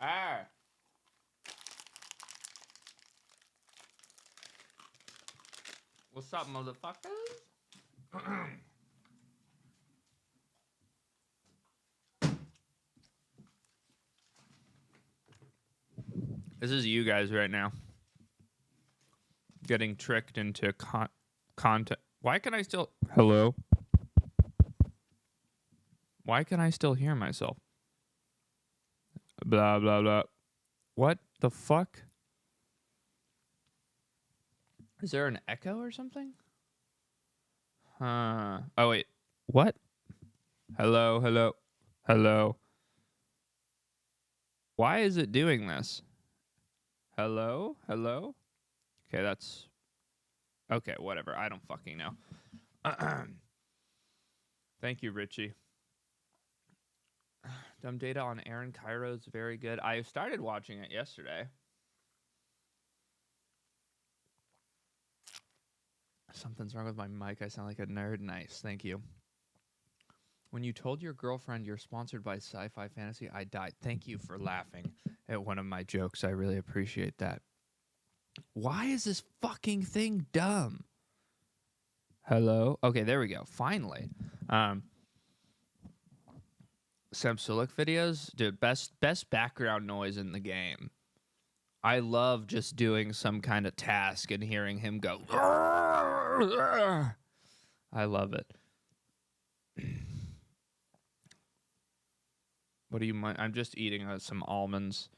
Ah. What's up, motherfuckers? This is you guys right now. Getting tricked into content. Why can I still... Hello? Why can I still hear myself? Blah, blah, blah. What the fuck? Is there an echo or something? Oh, wait. What? Hello, hello, hello. Why is it doing this? Hello, hello? Okay, that's... Okay, whatever. I don't fucking know. Thank you, Richie. Dumb Data on Aaron Cairo is very good. I started watching it yesterday. Something's wrong with my mic. I sound like a nerd. Nice. Thank you. When you told your girlfriend you're sponsored by Sci-Fi Fantasy, I died. Thank you for laughing at one of my jokes. I really appreciate that. Why is this fucking thing dumb? Hello? Okay, there we go. Finally. Samsulik videos, dude, best background noise in the game. I love just doing some kind of task and hearing him go. I love it. What do you mind? I'm just eating some almonds.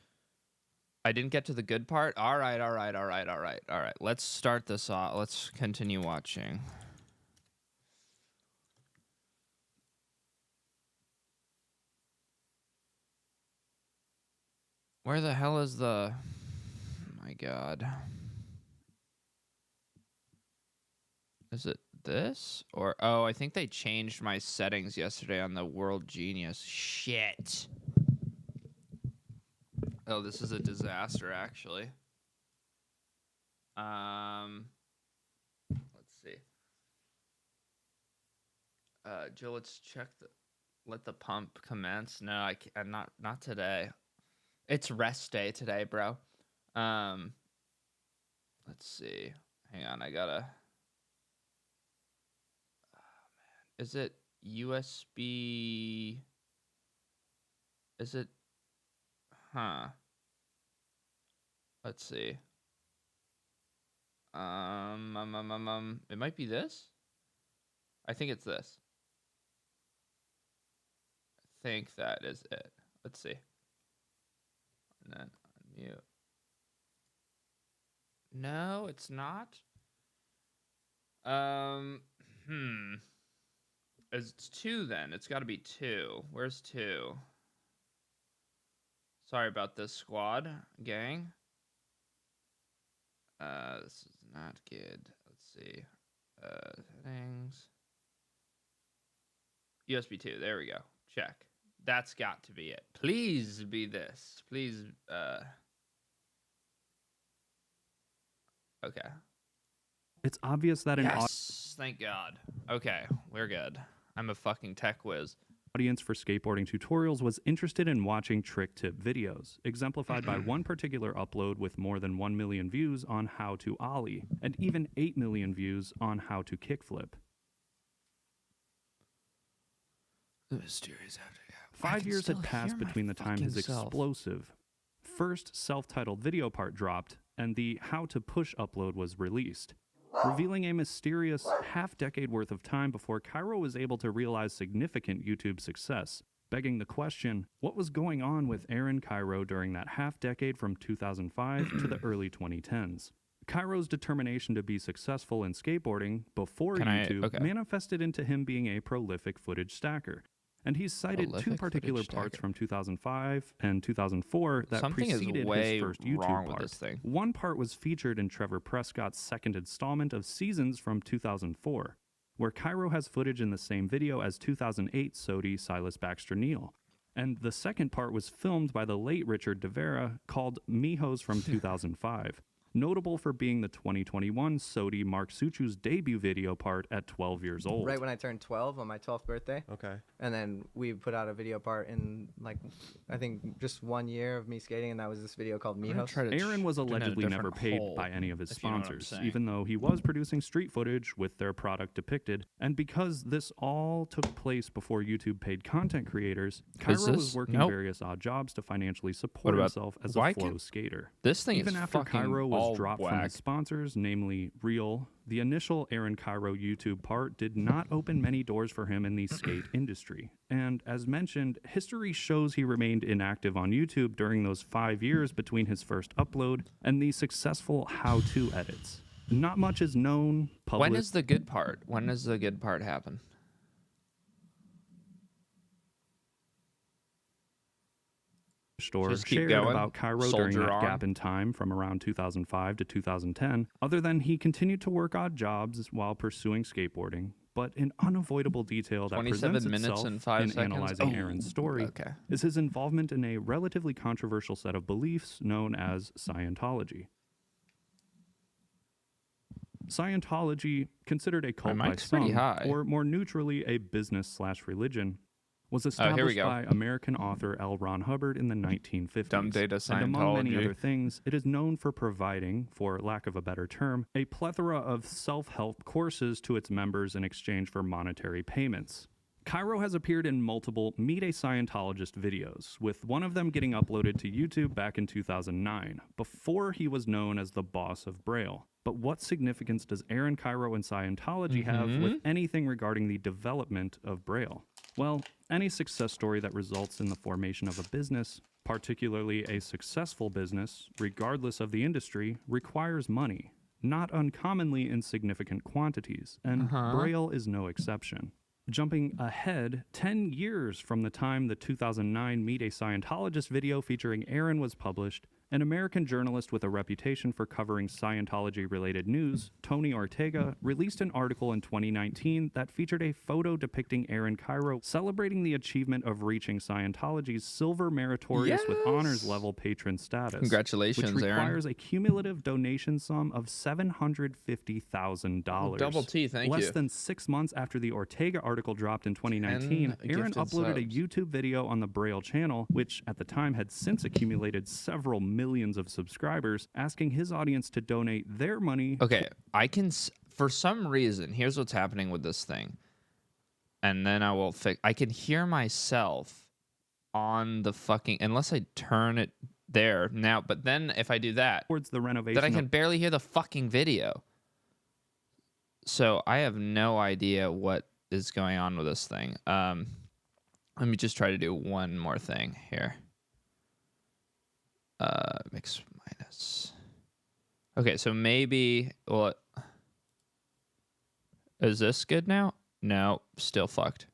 I didn't get to the good part. All right. Let's start this off. Let's continue watching. Where the hell is the... Oh my God. Is it this? Or... Oh, I think they changed my settings yesterday on the World Genius. Shit. Oh, this is a disaster, actually. Let's see. Joe, let's check the... Let the pump commence. No, I can't. Not today. It's rest day today, bro. Let's see. Hang on, I gotta... Oh, man. Is it USB... Is it... Huh. Let's see. It might be this? I think it's this. I think that is it. Let's see. And then unmute. No, it's not. It's 2 then. It's got to be 2. Where's 2? Sorry about this, squad gang. This is not good. Let's see. Settings. USB 2. There we go. Check. That's got to be it. Please be this. Please. Okay. It's obvious that yes, thank God. Okay, we're good. I'm a fucking tech whiz. Audience for skateboarding tutorials was interested in watching trick tip videos, exemplified by one particular upload with more than 1 million views on how to ollie, and even 8 million views on how to kickflip. The mysterious after. 5 years had passed between the time his explosive first self-titled video part dropped and the how to push upload was released, revealing a mysterious half-decade worth of time before Cairo was able to realize significant YouTube success, begging the question, what was going on with Aaron Cairo during that half-decade from 2005 to the early 2010s? Cairo's determination to be successful in skateboarding before YouTube manifested into him being a prolific footage stacker. And he's cited 2 particular parts from 2005 and 2004 that preceded his first YouTube part. One part was featured in Trevor Prescott's second installment of Seasons from 2004, where Cairo has footage in the same video as 2008 Sodi Silas Baxter Neal. And the second part was filmed by the late Richard DeVera called Mijos from 2005. notable for being the 2021 Sodi Mark Suchu's debut video part at 12 years old. Right when I turned 12 on my 12th birthday. Okay. And then we put out a video part in, like, I think just 1 year of me skating, and that was this video called Mijos. Aaron was allegedly never paid by any of his sponsors, even though he was producing street footage with their product depicted. And because this all took place before YouTube paid content creators, Cairo was working various odd jobs to financially support himself as a flow skater. This thing even is after fucking Cairo was all dropped from his sponsors, namely Real, the initial Aaron Cairo YouTube part did not open many doors for him in the skate industry. And as mentioned, history shows he remained inactive on YouTube during those 5 years between his first upload and the successful how-to edits. Not much is known. When is the good part? When does the good part happen? Store shared about Cairo during that gap in time from around 2005 to 2010, other than he continued to work odd jobs while pursuing skateboarding. But an unavoidable detail that presents itself in analyzing Aaron's story is his involvement in a relatively controversial set of beliefs known as Scientology. Scientology, considered a cult by some, or more neutrally a business/religion, was established by American author L. Ron Hubbard in the 1950s. Dumb data Scientology. And among many other things, it is known for providing, for lack of a better term, a plethora of self-help courses to its members in exchange for monetary payments. Cairo has appeared in multiple Meet a Scientologist videos, with one of them getting uploaded to YouTube back in 2009, before he was known as the boss of Braille. But what significance does Aaron Cairo and Scientology have with anything regarding the development of Braille? Well, any success story that results in the formation of a business, particularly a successful business, regardless of the industry, requires money, not uncommonly in significant quantities, and Braille is no exception. Jumping ahead 10 years from the time the 2009 Meet a Scientologist video featuring Aaron was published, an American journalist with a reputation for covering Scientology-related news, Tony Ortega, released an article in 2019 that featured a photo depicting Aaron Cairo celebrating the achievement of reaching Scientology's silver meritorious with honors level patron status. Congratulations, which requires a cumulative donation sum of $750,000. Double T, thank you. Less than 6 months after the Ortega article dropped in 2019, Aaron uploaded a YouTube video on the Braille channel, which at the time had since accumulated several millions of subscribers, asking his audience to donate their money. Okay, I can, for some reason, here's what's happening with this thing. And then I will fix, I can hear myself on the fucking, unless I turn it there now, but then if I do that, towards the renovation, then I can barely hear the fucking video. So I have no idea what is going on with this thing. Let me just try to do one more thing here. Mix minus. Okay, so maybe, well, is this good now? No, still fucked.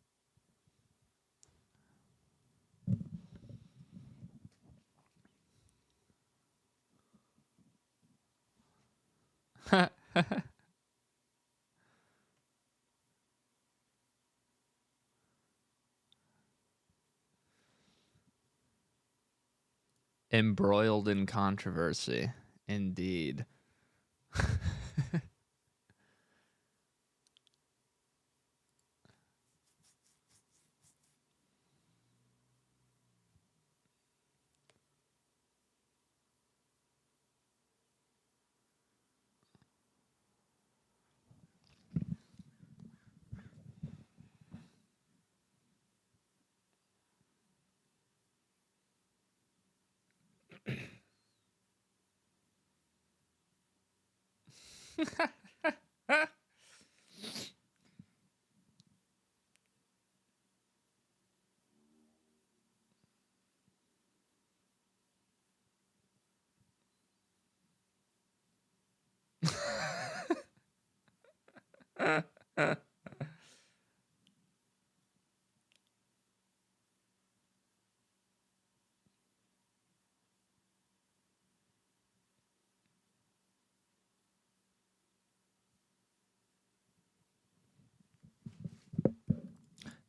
Embroiled in controversy, indeed.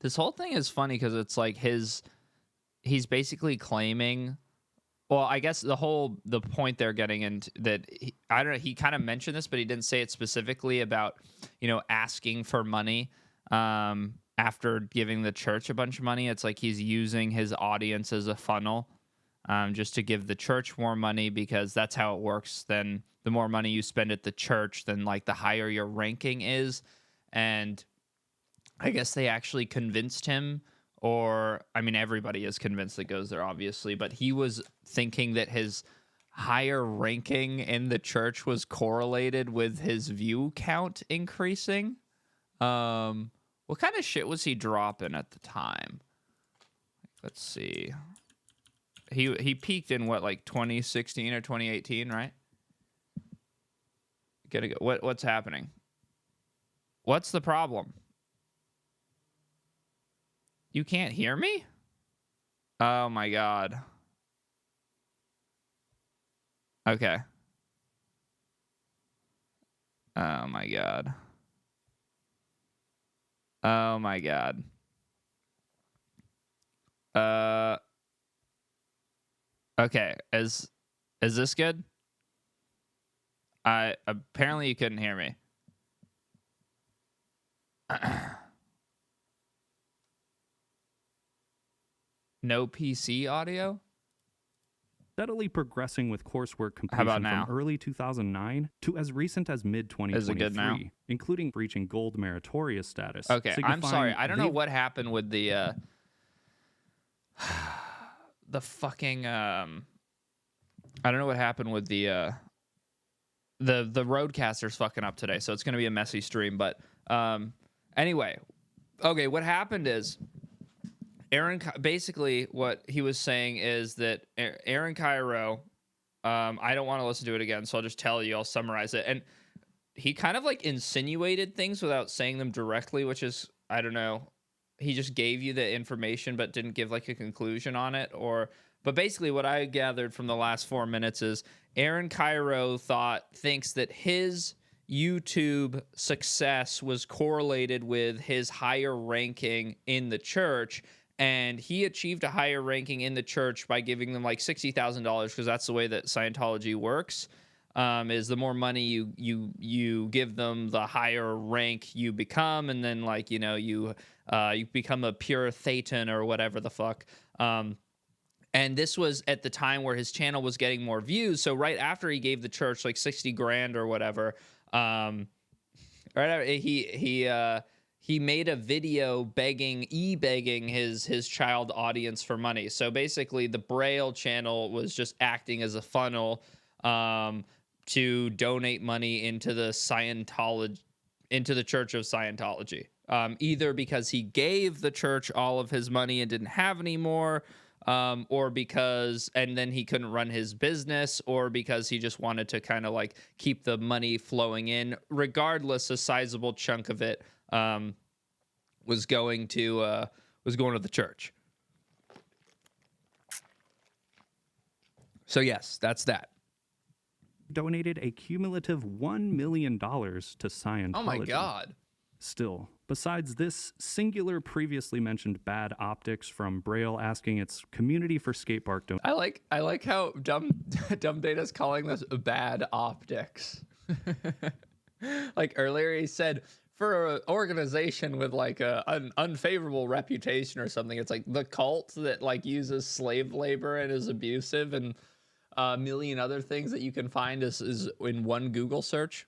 This whole thing is funny because it's like he's basically claiming Well, I guess the point they're getting into that I don't know. He kind of mentioned this, but he didn't say it specifically about, asking for money after giving the church a bunch of money. It's like he's using his audience as a funnel, just to give the church more money, because that's how it works. Then the more money you spend at the church, then like the higher your ranking is. And I guess they actually convinced him, or I mean, everybody is convinced that goes there, obviously, but he was thinking that his higher ranking in the church was correlated with his view count increasing. What kind of shit was he dropping at the time? Let's see. He peaked in what, like 2016 or 2018, right? Gotta go. What's happening? What's the problem? You can't hear me? Oh my god. Okay. Oh my god. Oh my god. Okay. Is this good? Apparently you couldn't hear me. No PC audio? Steadily progressing with coursework completion from early 2009 to as recent as mid-2023, including reaching gold meritorious status. Okay, I'm sorry. I don't know what happened with the the fucking I don't know what happened with the roadcaster's fucking up today, so it's going to be a messy stream, but anyway, okay, what happened is Aaron, basically what he was saying is that Aaron Cairo, I don't want to listen to it again, so I'll just tell you, I'll summarize it. And he kind of like insinuated things without saying them directly, which is, I don't know. He just gave you the information, but didn't give like a conclusion on it. But basically what I gathered from the last 4 minutes is Aaron Cairo thinks that his YouTube success was correlated with his higher ranking in the church. And he achieved a higher ranking in the church by giving them like $60,000, because that's the way that Scientology works. Is the more money you give them, the higher rank you become, and then like you become a pure Thetan or whatever the fuck. And this was at the time where his channel was getting more views. So right after he gave the church like 60 grand or whatever, right after he made a video begging his child audience for money. So basically the Braille channel was just acting as a funnel to donate money into the Church of Scientology. Either because he gave the church all of his money and didn't have any more, or because, and then he couldn't run his business, or because he just wanted to kind of like keep the money flowing in. Regardless, a sizable chunk of it was going to the church. So yes, that's that. Donated a cumulative $1 million to Scientology. Oh my god. Still, besides this singular previously mentioned bad optics from Braille asking its community for skatepark donations. I like how dumb Data's calling this bad optics. Like earlier he said, for an organization with like an unfavorable reputation or something, it's like the cult that like uses slave labor and is abusive, and a million other things that you can find is in one Google search.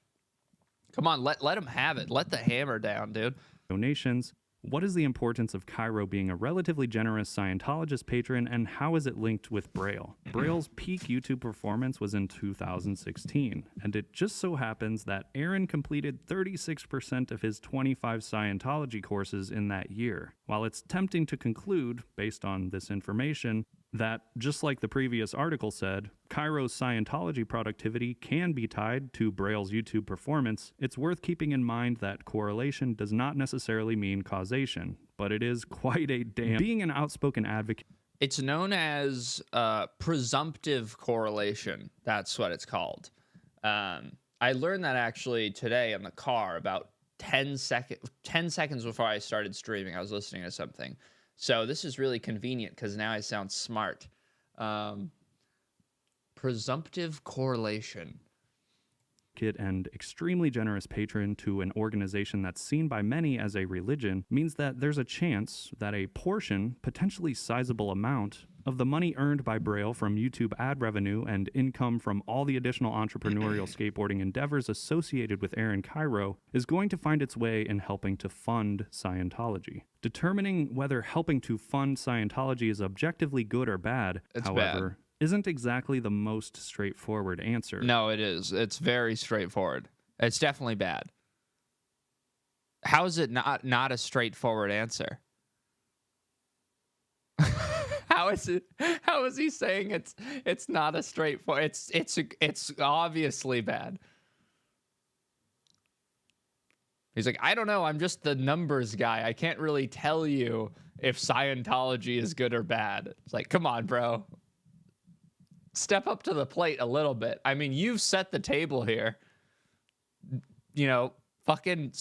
Come on, let him have it. Let the hammer down, dude. Donations. What is the importance of Cairo being a relatively generous Scientologist patron, and how is it linked with Braille? Braille's peak YouTube performance was in 2016, and it just so happens that Aaron completed 36% of his 25 Scientology courses in that year. While it's tempting to conclude, based on this information, that, just like the previous article said, Cairo's Scientology productivity can be tied to Braille's YouTube performance, it's worth keeping in mind that correlation does not necessarily mean causation, but it is quite a damn... Being an outspoken advocate... It's known as presumptive correlation. That's what it's called. I learned that actually today in the car, about 10 seconds before I started streaming. I was listening to something. So this is really convenient because now I sound smart. Presumptive correlation. And extremely generous patron to an organization that's seen by many as a religion means that there's a chance that a portion, potentially sizable amount, of the money earned by Braille from YouTube ad revenue and income from all the additional entrepreneurial skateboarding endeavors associated with Aaron Cairo is going to find its way in helping to fund Scientology. Determining whether helping to fund Scientology is objectively good or bad, however, isn't exactly the most straightforward answer. No, it is. It's very straightforward. It's definitely bad. How is it not a straightforward answer? How is he saying it's not a straightforward? It's obviously bad. He's like, I don't know. I'm just the numbers guy. I can't really tell you if Scientology is good or bad. It's like, come on, bro. Step up to the plate a little bit. I mean, you've set the table here. You know, fucking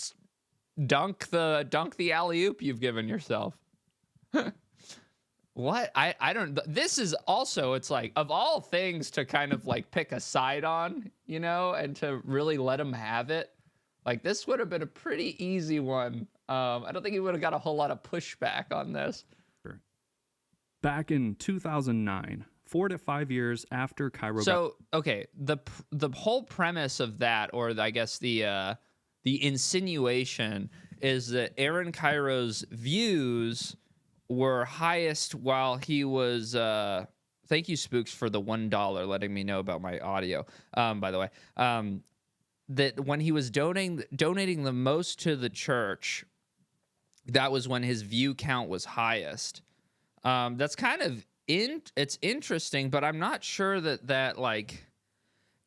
dunk the alley-oop you've given yourself. What? I don't... This is also, it's like, of all things to kind of like pick a side on, you know, and to really let him have it. Like, this would have been a pretty easy one. I don't think he would have got a whole lot of pushback on this. Back in 2009... 4 to 5 years after Cairo. So, okay, the whole premise of that, or I guess the insinuation, is that Aaron Cairo's views were highest while he was. Thank you, Spooks, for the $1 letting me know about my audio. By the way, that when he was donating the most to the church, that was when his view count was highest. That's kind of. It's interesting, but I'm not sure that like,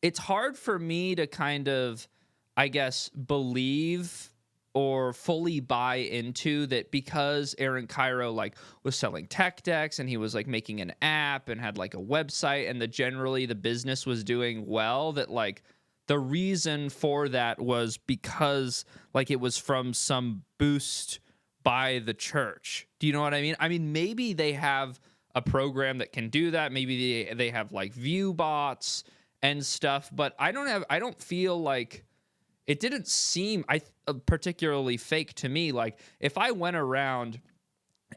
it's hard for me to kind of, I guess, believe or fully buy into that because Aaron Cairo like was selling tech decks and he was like making an app and had like a website and generally the business was doing well, that like the reason for that was because like it was from some boost by the church. Do you know what I mean? I mean, maybe they have a program that can do that. Maybe they have like view bots and stuff, but I don't feel like it didn't seem particularly fake to me. Like if I went around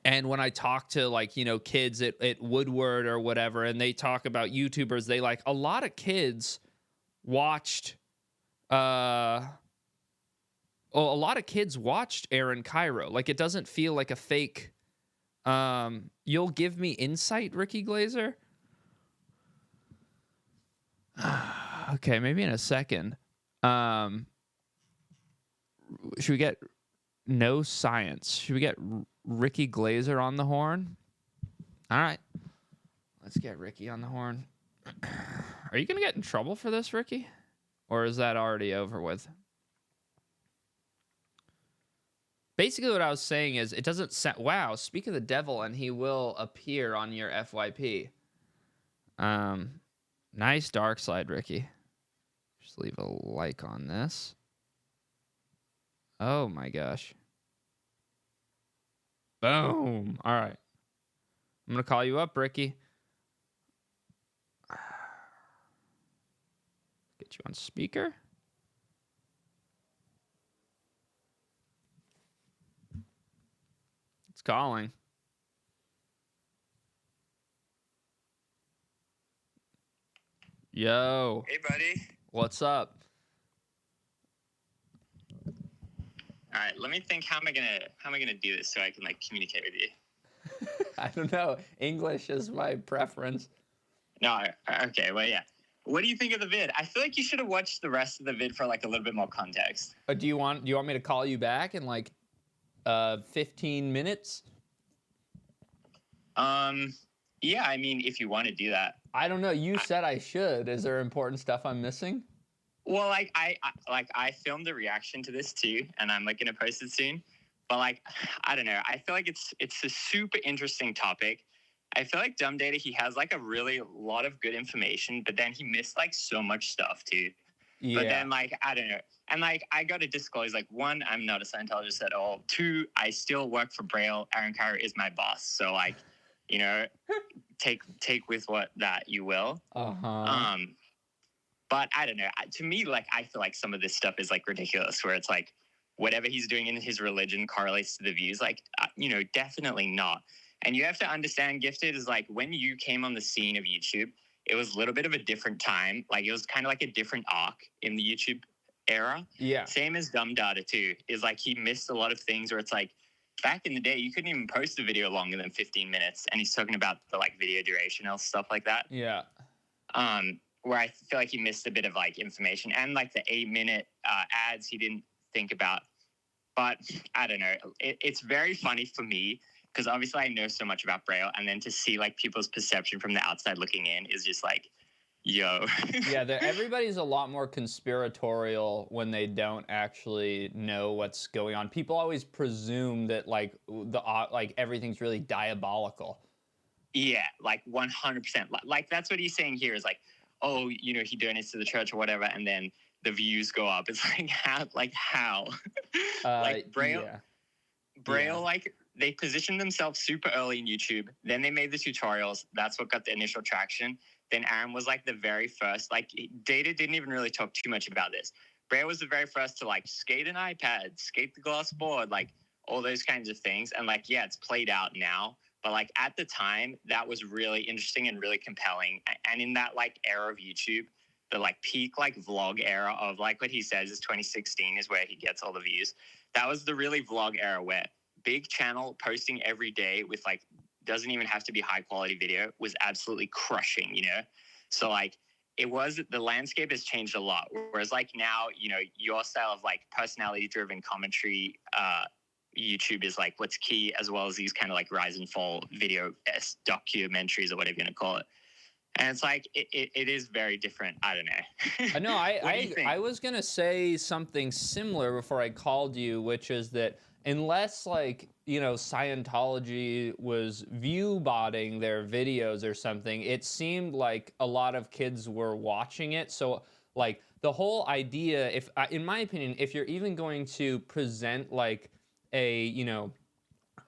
and when I talk to like, you know, kids at Woodward or whatever, and they talk about YouTubers, they like a lot of kids watched, a lot of kids watched Aaron Cairo. Like it doesn't feel like a fake. You'll give me insight, Ricky Glazer? Okay, maybe in a second. Should we get no science? Should we get Ricky Glazer on the horn? All right. Let's get Ricky on the horn. Are you going to get in trouble for this, Ricky? Or is that already over with? Basically, what I was saying is, it doesn't sound... Wow, speak of the devil, and he will appear on your FYP. Nice dark slide, Ricky. Just leave a like on this. Oh, my gosh. Boom. All right. I'm going to call you up, Ricky. Get you on speaker. Calling. Yo. Hey, buddy. What's up? All right, let me think. How am I gonna do this so I can like communicate with you? I don't know. English is my preference. No. Okay. Well, yeah. What do you think of the vid? I feel like you should have watched the rest of the vid for like a little bit more context. Do you want me to call you back in like 15 minutes? Yeah, I mean, if you want to do that. I don't know. You said I should. Is there important stuff I'm missing? Well, like I filmed a reaction to this too, and I'm like gonna post it soon. But like, I don't know. I feel like it's a super interesting topic. I feel like Dumb Data, he has like a really lot of good information, but then he missed like so much stuff too. Yeah. But then like, I don't know. And like, I got to disclose, like, one, I'm not a Scientologist at all. Two, I still work for Braille. Aaron Cairo is my boss. So like, you know, take with what that you will. But I don't know. To me, like, I feel like some of this stuff is like ridiculous, where it's like whatever he's doing in his religion correlates to the views. Like, you know, definitely not. And you have to understand, Gifted, is like when you came on the scene of YouTube, it was a little bit of a different time. Like, it was kind of like a different arc in the YouTube era. Yeah. Same as Dumb Data too. Is like he missed a lot of things where it's like back in the day you couldn't even post a video longer than 15 minutes, and he's talking about the like video duration and stuff like that. Yeah. Where I feel like he missed a bit of like information and like the 8-minute ads he didn't think about. But I don't know. It's very funny for me because obviously I know so much about Braille, and then to see like people's perception from the outside looking in is just like, yo. Yeah, everybody's a lot more conspiratorial when they don't actually know what's going on. People always presume that like everything's really diabolical. Yeah, like 100%. Like that's what he's saying here is like, oh, you know, he donates to the church or whatever, and then the views go up. It's like how? Like Braille, like they positioned themselves super early in YouTube. Then they made the tutorials. That's what got the initial traction. Then Aaron was like the very first. Like Data didn't even really talk too much about this. Braille was the very first to like skate an iPad, skate the glass board, like all those kinds of things. And like, yeah, it's played out now. But like at the time, that was really interesting and really compelling. And in that like era of YouTube, the like peak like vlog era of like what he says is 2016 is where he gets all the views. That was the really vlog era where big channel posting every day with like doesn't even have to be high quality video was absolutely crushing, you know? So like the landscape has changed a lot. Whereas like now, you know, your style of like personality driven commentary, YouTube is like what's key, as well as these kind of like rise and fall video documentaries or whatever you're gonna call it. And it's like it is very different. I don't know. No, I was gonna say something similar before I called you, which is that unless like, you know, Scientology was view botting their videos or something, it seemed like a lot of kids were watching it. So like the whole idea, if in my opinion, if you're even going to present like a, you know,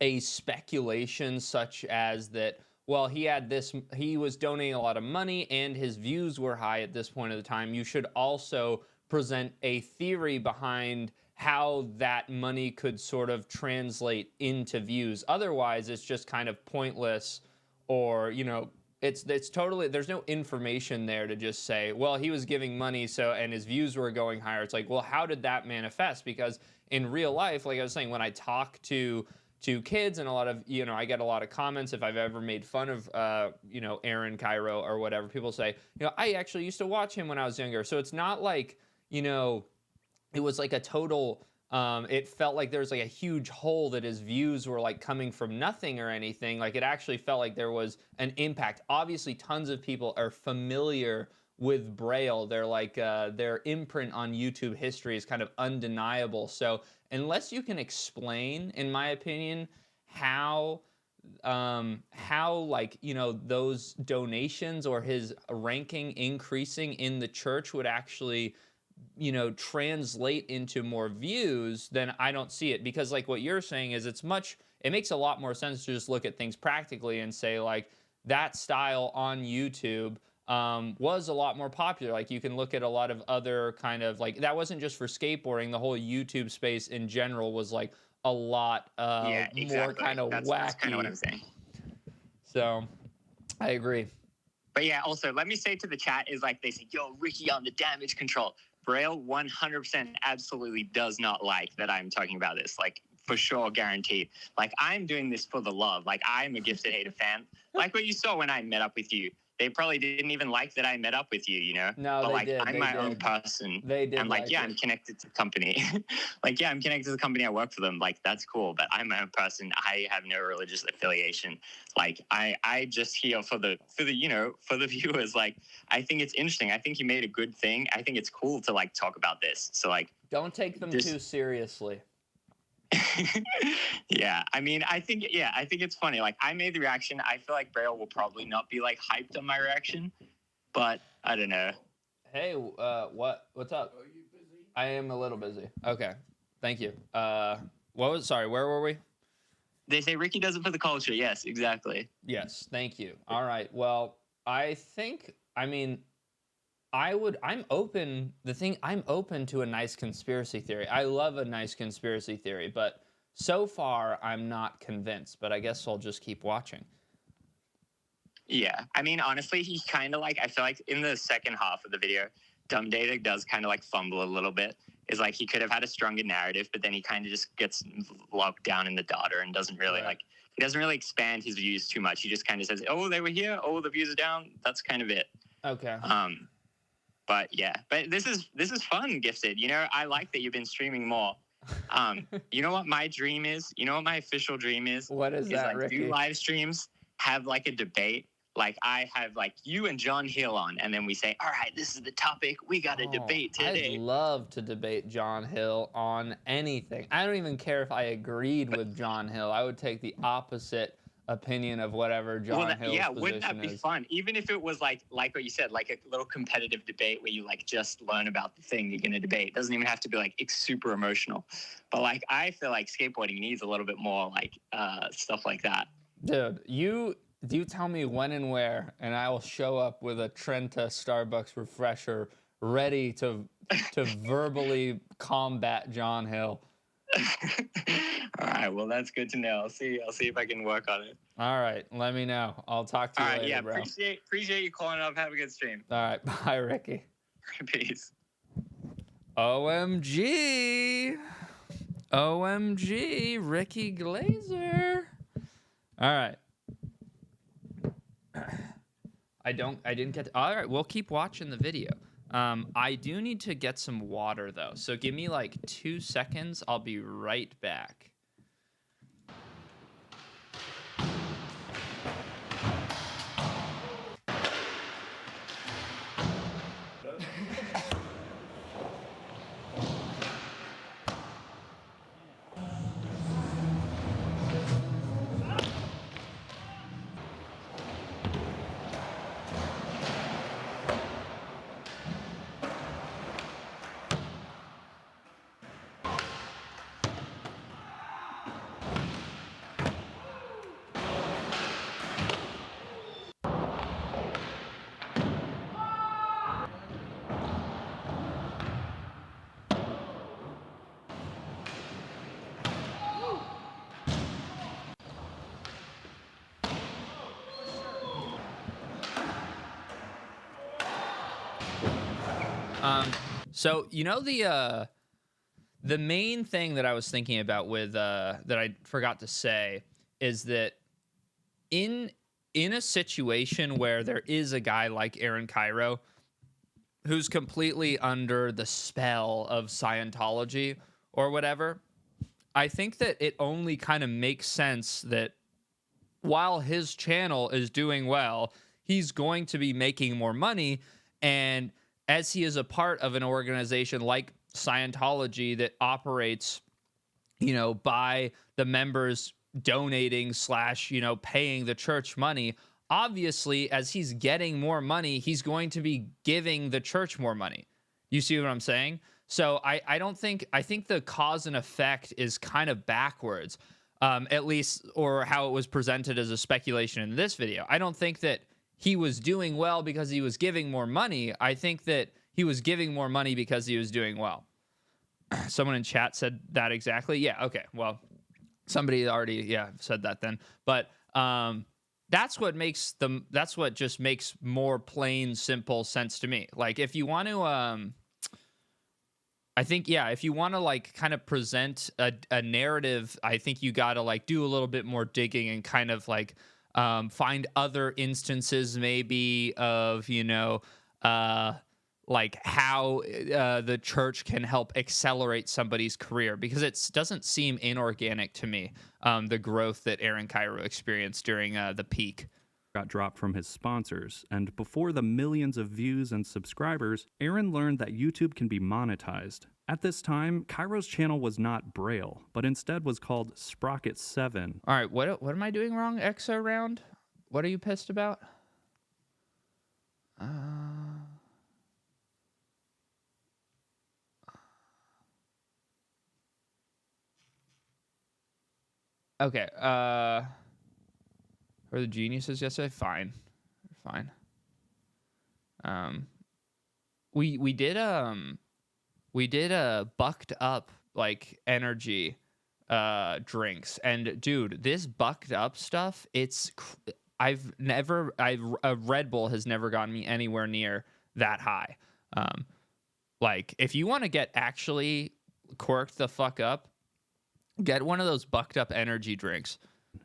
a speculation such as that, well, he was donating a lot of money and his views were high at this point of the time, you should also present a theory behind how that money could sort of translate into views. Otherwise, it's just kind of pointless, or, you know, it's totally, there's no information there to just say, well, he was giving money and his views were going higher. It's like, well, how did that manifest? Because in real life, like I was saying, when I talk to kids and a lot of, you know, I get a lot of comments if I've ever made fun of, you know, Aaron Cairo or whatever, people say, you know, I actually used to watch him when I was younger. So it's not like, you know, it was like a total, it felt like there was like a huge hole that his views were like coming from nothing or anything. Like it actually felt like there was an impact. Obviously, tons of people are familiar with Braille. They're like, their imprint on YouTube history is kind of undeniable. So unless you can explain, in my opinion, how like, you know, those donations or his ranking increasing in the church would actually, you know, translate into more views, then I don't see it. Because like what you're saying is it makes a lot more sense to just look at things practically and say like that style on YouTube was a lot more popular. Like you can look at a lot of other kind of like, that wasn't just for skateboarding, the whole YouTube space in general was like a lot more kind of wacky. That's kind of what I'm saying. So I agree. But yeah, also let me say to the chat is like they say, yo, Ricky on the damage control. Braille 100% absolutely does not like that I'm talking about this. Like for sure, guaranteed. Like I'm doing this for the love. Like I'm a Gifted Hater fan. Like what you saw when I met up with you. They probably didn't even like that I met up with you, you know? No, but they like did. I'm my own person. They did. And like, yeah, I'm connected to the company. Like, yeah, I'm connected to the company. I work for them. Like, that's cool. But I'm my own person. I have no religious affiliation. Like, I just here for the you know, for the viewers. Like, I think it's interesting. I think you made a good thing. I think it's cool to like talk about this. So like, don't take them too seriously. Yeah, I mean, I think it's funny. Like, I made the reaction. I feel like Braille will probably not be like hyped on my reaction, but I don't know. Hey, what's up? Are you busy? I am a little busy. Okay, thank you. Where were we? They say Ricky does it for the culture. Yes, exactly. Yes, thank you. All right. Well, I'm open. I'm open to a nice conspiracy theory. I love a nice conspiracy theory, but so far I'm not convinced. But I guess I'll just keep watching. Yeah. I mean, honestly, he kind of like, I feel like in the second half of the video, Dumb Data does kind of like fumble a little bit. Is like he could have had a stronger narrative, but then he kind of just gets locked down in the data and doesn't really he doesn't really expand his views too much. He just kind of says, "Oh, they were here. Oh, the views are down." That's kind of it. Okay. But yeah, but this is fun, Gifted. You know, I like that you've been streaming more. You know what my dream is? You know what my official dream is? What is that, like Ricky? Do live streams, have like a debate. Like I have like you and John Hill on, and then we say, all right, this is the topic. We got to debate today. I'd love to debate John Hill on anything. I don't even care if I agreed with John Hill. I would take the opposite opinion of whatever John Hill's position is. Wouldn't that be fun? Even if it was like what you said, like a little competitive debate where you like just learn about the thing you're gonna debate. It doesn't even have to be like super emotional. But like I feel like skateboarding needs a little bit more like stuff like that. Dude, you tell me when and where, and I will show up with a Trenta Starbucks refresher ready to verbally combat John Hill. All right, well that's good to know. I'll see if I can work on it. All right, let me know. I'll talk to you later, yeah, bro. Appreciate you calling up. Have a good stream. All right, bye, Ricky. Peace. OMG, Ricky Glazer. All right. I didn't get. All right, we'll keep watching the video. I do need to get some water though, so give me like 2 seconds. I'll be right back. So you know the main thing that I was thinking about with that I forgot to say is that in a situation where there is a guy like Aaron Cairo who's completely under the spell of Scientology or whatever, I think that it only kind of makes sense that while his channel is doing well, he's going to be making more money. And as he is a part of an organization like Scientology that operates, by the members donating / paying the church money, obviously, as he's getting more money, he's going to be giving the church more money. You see what I'm saying? So I think the cause and effect is kind of backwards, at least, or how it was presented as a speculation in this video. I don't think that he was doing well because he was giving more money. I think that he was giving more money because he was doing well. Someone in chat said that exactly. Yeah, okay. Well, somebody already said that then. But that's what just makes more plain, simple sense to me. Like if you want to I think, if you want to like kind of present a narrative, I think you got to like do a little bit more digging and kind of like find other instances maybe of, like how the church can help accelerate somebody's career, because it doesn't seem inorganic to me, the growth that Aaron Cairo experienced during the peak. Got dropped from his sponsors, and before the millions of views and subscribers, Aaron learned that YouTube can be monetized. At this time, Cairo's channel was not Braille, but instead was called Sprocket 7. All right, what am I doing wrong, Exo Round? What are you pissed about? Okay. Or the geniuses yesterday? Fine. We did bucked up like energy drinks, and dude, this bucked up stuff, I've a Red Bull has never gotten me anywhere near that high. Like if you want to get actually corked the fuck up, get one of those bucked up energy drinks.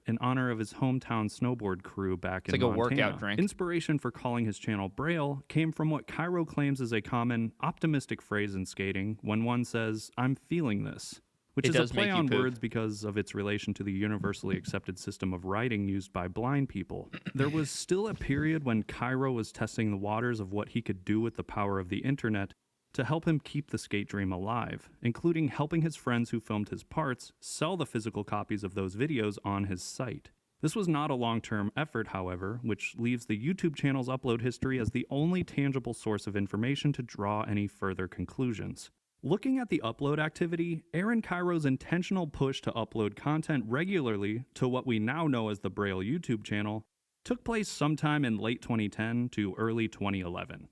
In honor of his hometown snowboard crew back in like Montana. A workout drink. Inspiration for calling his channel Braille came from what Cairo claims is a common, optimistic phrase in skating when one says, "I'm feeling this," which is a play on words because of its relation to the universally accepted system of writing used by blind people. There was still a period when Cairo was testing the waters of what he could do with the power of the internet to help him keep the skate dream alive, including helping his friends who filmed his parts sell the physical copies of those videos on his site. This was not a long-term effort, however, which leaves the YouTube channel's upload history as the only tangible source of information to draw any further conclusions. Looking at the upload activity, Aaron Cairo's intentional push to upload content regularly to what we now know as the Braille YouTube channel took place sometime in late 2010 to early 2011.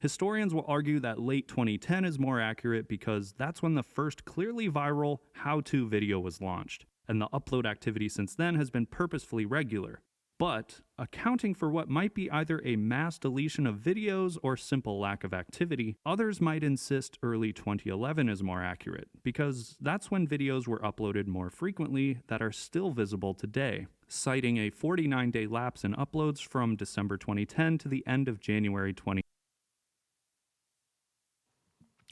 Historians will argue that late 2010 is more accurate because that's when the first clearly viral how-to video was launched, and the upload activity since then has been purposefully regular. But, accounting for what might be either a mass deletion of videos or simple lack of activity, others might insist early 2011 is more accurate, because that's when videos were uploaded more frequently that are still visible today, citing a 49-day lapse in uploads from December 2010 to the end of January 2010.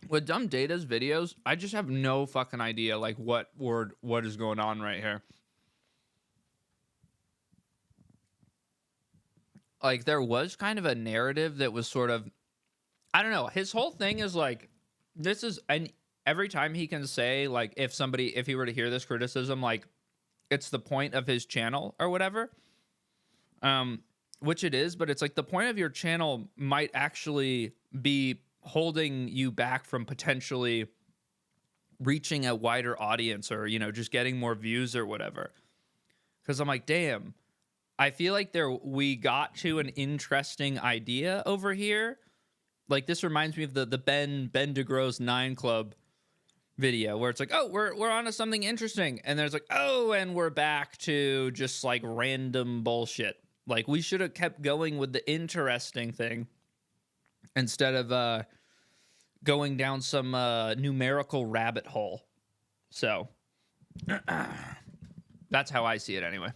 With Dumb Data's videos, I just have no fucking idea like what is going on right here. Like there was kind of a narrative that was sort of, I don't know, his whole thing is like, this is, and every time he can say like if he were to hear this criticism, like it's the point of his channel or whatever, which it is, but it's like the point of your channel might actually be holding you back from potentially reaching a wider audience or, you know, just getting more views or whatever. Because I'm like, damn, I feel like we got to an interesting idea over here. Like this reminds me of the Ben DeGro's 9 Club video where it's like, oh, we're onto something interesting, and there's like, oh, and we're back to just like random bullshit. Like we should have kept going with the interesting thing instead of going down some numerical rabbit hole. So that's how I see it anyway.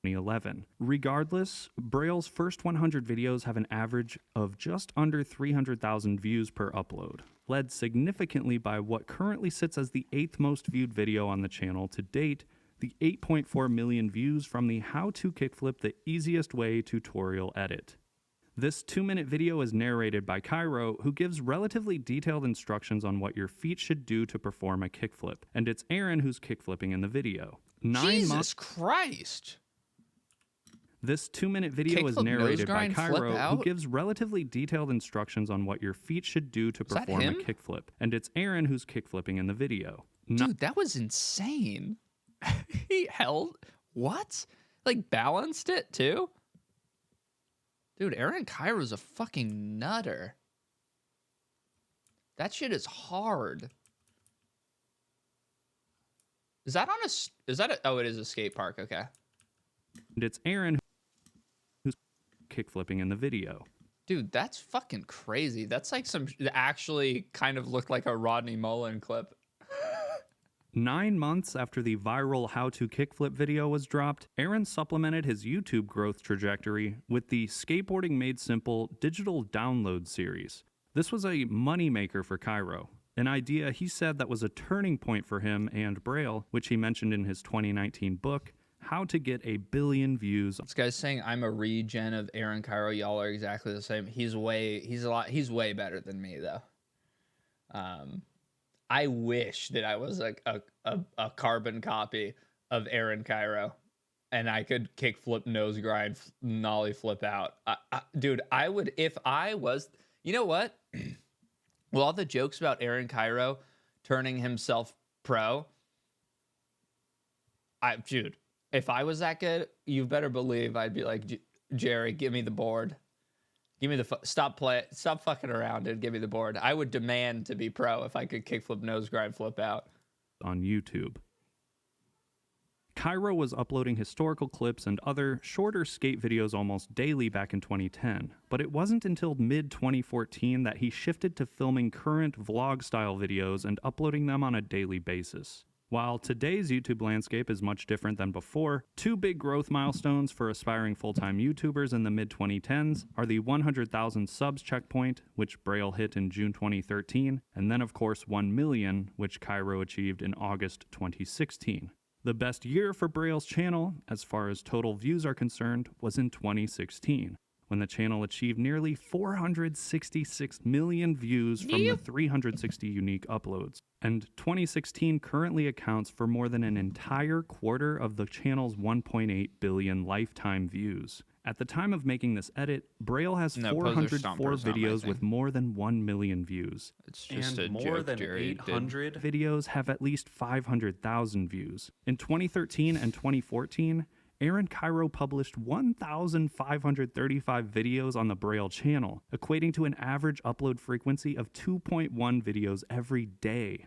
2011. Regardless, Braille's first 100 videos have an average of just under 300,000 views per upload, led significantly by what currently sits as the 8th most viewed video on the channel to date, the 8.4 million views from the How to Kickflip the Easiest Way tutorial edit. This 2-minute video is narrated by Cairo, who gives relatively detailed instructions on what your feet should do to perform a kickflip, and it's Aaron who's kickflipping in the video. Jesus Christ! This 2-minute video is narrated by Cairo, who gives relatively detailed instructions on what your feet should do to perform a kickflip, and it's Aaron who's kickflipping in the video. Dude, that was insane. He held what? Like balanced it too? Dude, Aaron Cairo's a fucking nutter. That shit is hard. Is that oh, it is a skate park, okay. And it's Aaron who's kickflipping in the video. Dude, that's fucking crazy. That's like actually kind of looked like a Rodney Mullen clip. 9 months after the viral How to Kickflip video was dropped, Aaron supplemented his YouTube growth trajectory with the Skateboarding Made Simple digital download series. This was a moneymaker for Cairo, an idea he said that was a turning point for him and Braille, which he mentioned in his 2019 book, How to Get a Billion Views. This guy's saying I'm a regen of Aaron Cairo. Y'all are exactly the same. He's way better than me though. I wish that I was like a carbon copy of Aaron Cairo and I could kickflip, nose grind, nollie flip out. Dude, I would, if I was, you know what? Well, all the jokes about Aaron Cairo turning himself pro, dude, If I was that good, you better believe I'd be like, Jerry, give me the board. Give me the stop fucking around and give me the board. I would demand to be pro if I could kickflip, nose grind, flip out. On YouTube. Cairo was uploading historical clips and other shorter skate videos almost daily back in 2010, but it wasn't until mid-2014 that he shifted to filming current vlog-style videos and uploading them on a daily basis. While today's YouTube landscape is much different than before, two big growth milestones for aspiring full-time YouTubers in the mid-2010s are the 100,000 subs checkpoint, which Braille hit in June 2013, and then of course 1 million, which Cairo achieved in August 2016. The best year for Braille's channel, as far as total views are concerned, was in 2016, when the channel achieved nearly 466 million views from the 360 unique uploads. And 2016 currently accounts for more than an entire quarter of the channel's 1.8 billion lifetime views. At the time of making this edit, Braille has 404 videos with more than 1 million views. It's just and a more joke, than Jerry. 800 videos have at least 500,000 views. In 2013 and 2014, Aaron Cairo published 1,535 videos on the Braille channel, equating to an average upload frequency of 2.1 videos every day.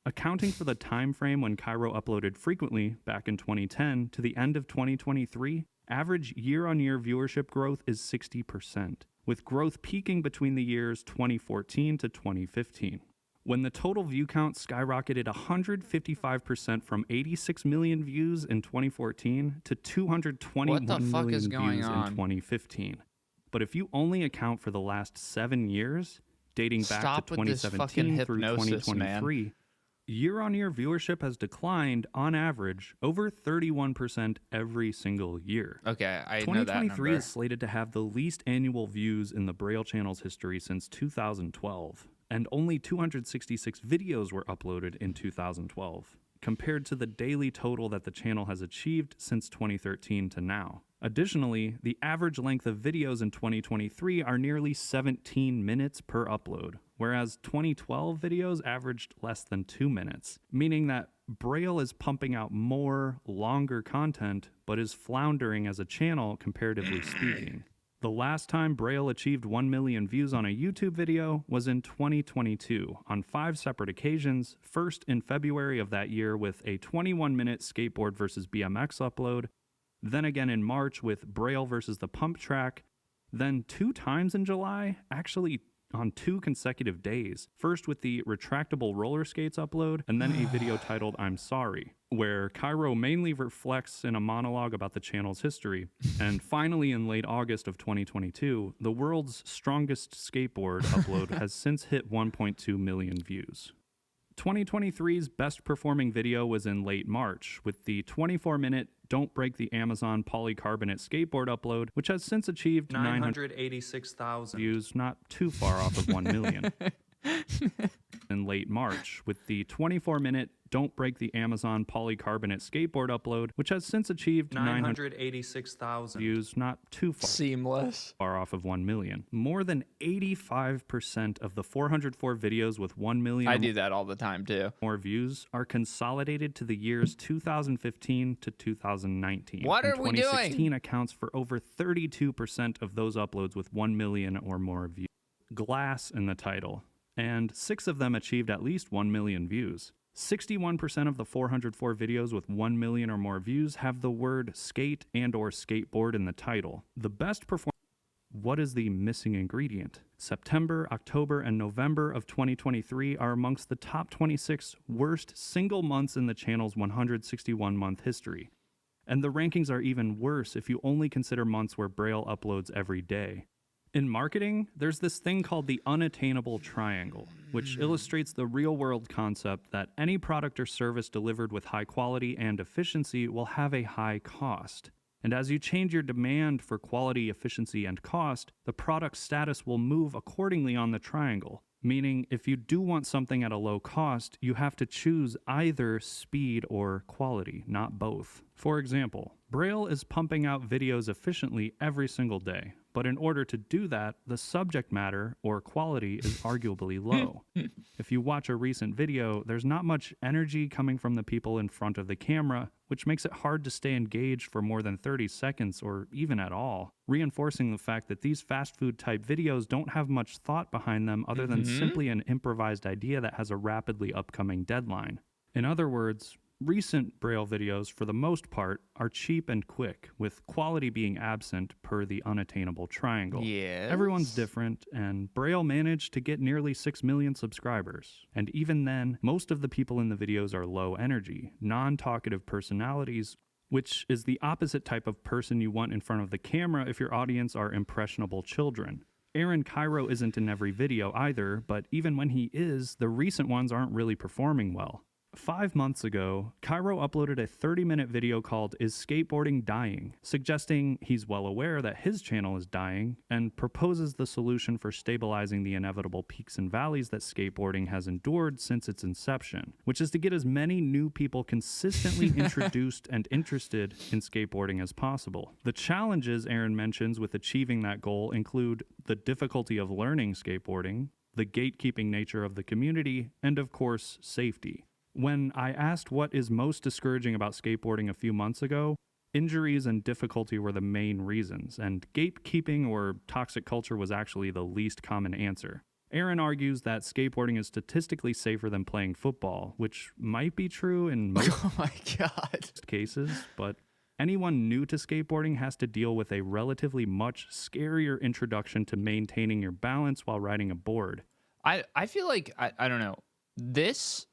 Accounting for the time frame when Cairo uploaded frequently, back in 2010, to the end of 2023, average year-on-year viewership growth is 60%, with growth peaking between the years 2014 to 2015. When the total view count skyrocketed 155% from 86 million views in 2014 to 221 million views in 2015. But if you only account for the last 7 years, dating back to 2017 through 2023, year-on-year viewership has declined, on average, over 31% every single year. Okay, I know that 2023 number. is slated to have the least annual views in the Braille channel's history since 2012. And only 266 videos were uploaded in 2012, compared to the daily total that the channel has achieved since 2013 to now. Additionally, the average length of videos in 2023 are nearly 17 minutes per upload, whereas 2012 videos averaged less than 2 minutes, meaning that Braille is pumping out more, longer content, but is floundering as a channel, comparatively speaking. The last time Braille achieved 1 million views on a YouTube video was in 2022 on 5 separate occasions, first in February of that year with a 21-minute skateboard versus BMX upload, then again in March with Braille versus the pump track, then 2 times in July, actually on 2 consecutive days, first with the retractable roller skates upload, and then a video titled I'm Sorry, where Cairo mainly reflects in a monologue about the channel's history. And finally, in late August of 2022, the world's strongest skateboard upload has since hit 1.2 million views. 2023's best performing video was in late March, with the 24-minute Don't Break the Amazon polycarbonate skateboard upload, which has since achieved 986,000 views, not too far off of 1 million. In late March, with the 24-minute Don't Break the Amazon polycarbonate skateboard upload, which has since achieved 986,000 views, not too far off of 1 million. More than 85% of the 404 videos with 1 million I do that all the time too. more views are consolidated to the years 2015 to 2019. What are we doing? 2016 accounts for over 32% of those uploads with 1 million or more views. Glass in the title, and 6 of them achieved at least 1 million views. 61% of the 404 videos with 1 million or more views have the word skate and or skateboard in the title. The best performance. What is the missing ingredient? September, October, and November of 2023 are amongst the top 26 worst single months in the channel's 161-month history. And the rankings are even worse if you only consider months where Braille uploads every day. In marketing, there's this thing called the unattainable triangle, which illustrates the real-world concept that any product or service delivered with high quality and efficiency will have a high cost. And as you change your demand for quality, efficiency, and cost, the product's status will move accordingly on the triangle. Meaning, if you do want something at a low cost, you have to choose either speed or quality, not both. For example, Braille is pumping out videos efficiently every single day, but in order to do that, the subject matter, or quality, is arguably low. If you watch a recent video, there's not much energy coming from the people in front of the camera, which makes it hard to stay engaged for more than 30 seconds or even at all, reinforcing the fact that these fast food type videos don't have much thought behind them other than simply an improvised idea that has a rapidly upcoming deadline. In other words, recent Braille videos, for the most part, are cheap and quick, with quality being absent per the unattainable triangle. Yes. Everyone's different, and Braille managed to get nearly 6 million subscribers. And even then, most of the people in the videos are low energy, non-talkative personalities, which is the opposite type of person you want in front of the camera if your audience are impressionable children. Aaron Cairo isn't in every video either, but even when he is, the recent ones aren't really performing well. 5 months ago, Cairo uploaded a 30-minute video called Is Skateboarding Dying?, suggesting he's well aware that his channel is dying and proposes the solution for stabilizing the inevitable peaks and valleys that skateboarding has endured since its inception, which is to get as many new people consistently introduced and interested in skateboarding as possible. The challenges Aaron mentions with achieving that goal include the difficulty of learning skateboarding, the gatekeeping nature of the community, and of course, safety. When I asked what is most discouraging about skateboarding a few months ago, injuries and difficulty were the main reasons, and gatekeeping or toxic culture was actually the least common answer. Aaron argues that skateboarding is statistically safer than playing football, which might be true in most Oh my God. cases, but anyone new to skateboarding has to deal with a relatively much scarier introduction to maintaining your balance while riding a board. I feel like, I don't know, this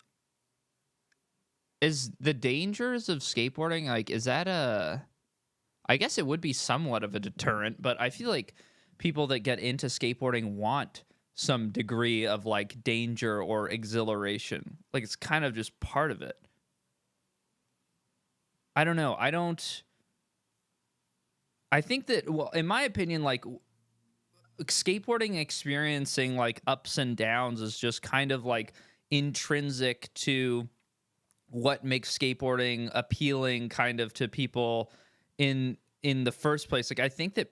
is the dangers of skateboarding. Like, is that I guess it would be somewhat of a deterrent, but I feel like people that get into skateboarding want some degree of like danger or exhilaration. Like, it's kind of just part of it. I don't know. I think that, well, in my opinion, like, skateboarding experiencing like ups and downs is just kind of like intrinsic to what makes skateboarding appealing kind of to people in the first place. Like, I think that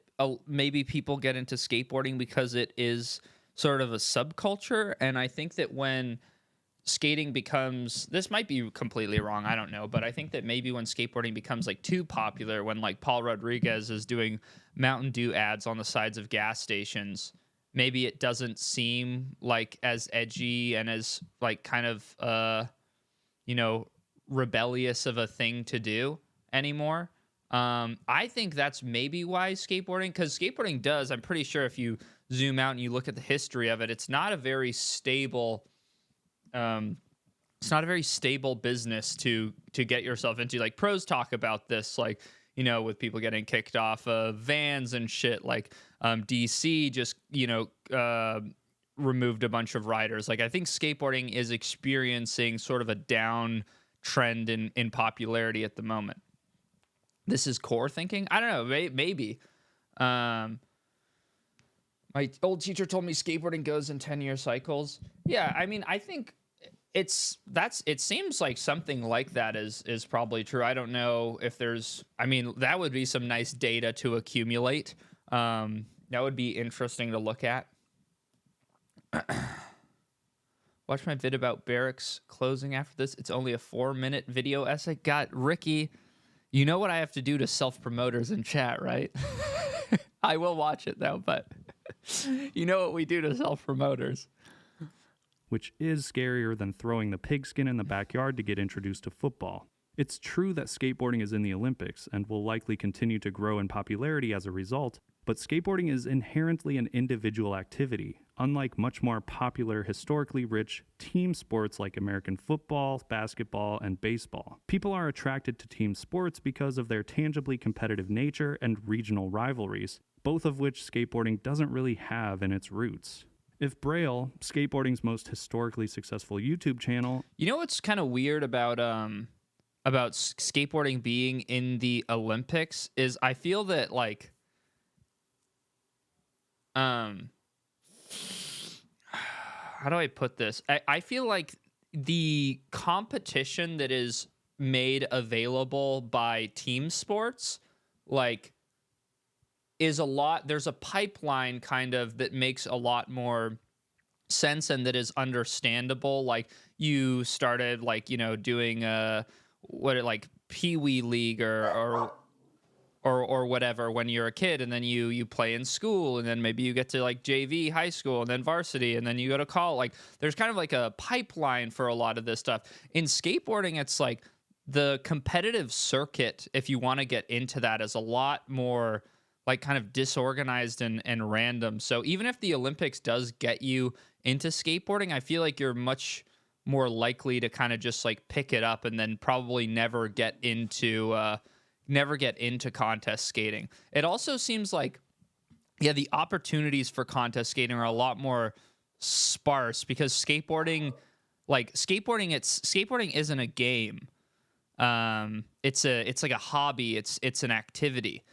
maybe people get into skateboarding because it is sort of a subculture, and I think that when skating becomes, this might be completely wrong, I don't know, but I think that maybe when skateboarding becomes like too popular, when like Paul Rodriguez is doing Mountain Dew ads on the sides of gas stations, maybe it doesn't seem like as edgy and as like kind of rebellious of a thing to do anymore. I think that's maybe why skateboarding, because skateboarding does, I'm pretty sure if you zoom out and you look at the history of it, it's not a very stable business to get yourself into. Like, pros talk about this, like, with people getting kicked off of vans and shit. Like, DC just removed a bunch of riders. Like, I think skateboarding is experiencing sort of a down trend in popularity at the moment. This is core thinking. I don't know. Maybe. My old teacher told me skateboarding goes in 10-year cycles. Yeah, I mean, I think it seems like something like that is probably true. I don't know if there's, I mean, that would be some nice data to accumulate. That would be interesting to look at. Watch my vid about Barracks closing after this. It's only a 4-minute video essay. God, Ricky, you know what I have to do to self-promoters in chat, right? I will watch it, though, but you know what we do to self-promoters. Which is scarier than throwing the pigskin in the backyard to get introduced to football. It's true that skateboarding is in the Olympics and will likely continue to grow in popularity as a result, but skateboarding is inherently an individual activity, unlike much more popular, historically rich team sports like American football, basketball, and baseball. People are attracted to team sports because of their tangibly competitive nature and regional rivalries, both of which skateboarding doesn't really have in its roots. If Braille, skateboarding's most historically successful YouTube channel... You know what's kind of weird about skateboarding being in the Olympics is I feel that, like... how do I put this? I feel like the competition that is made available by team sports, like, is a lot, there's a pipeline kind of that makes a lot more sense and that is understandable. Like, you started, like, doing Pee Wee League or whatever when you're a kid, and then you play in school, and then maybe you get to like JV, high school, and then varsity, and then you go to college. Like there's kind of like a pipeline for a lot of this stuff. In skateboarding, it's like the competitive circuit, if you want to get into that, is a lot more like kind of disorganized and random. So even if the Olympics does get you into skateboarding, I feel like you're much more likely to kind of just like pick it up and then probably never get into contest skating. It also seems like, yeah, the opportunities for contest skating are a lot more sparse because skateboarding isn't a game. It's like a hobby. It's an activity.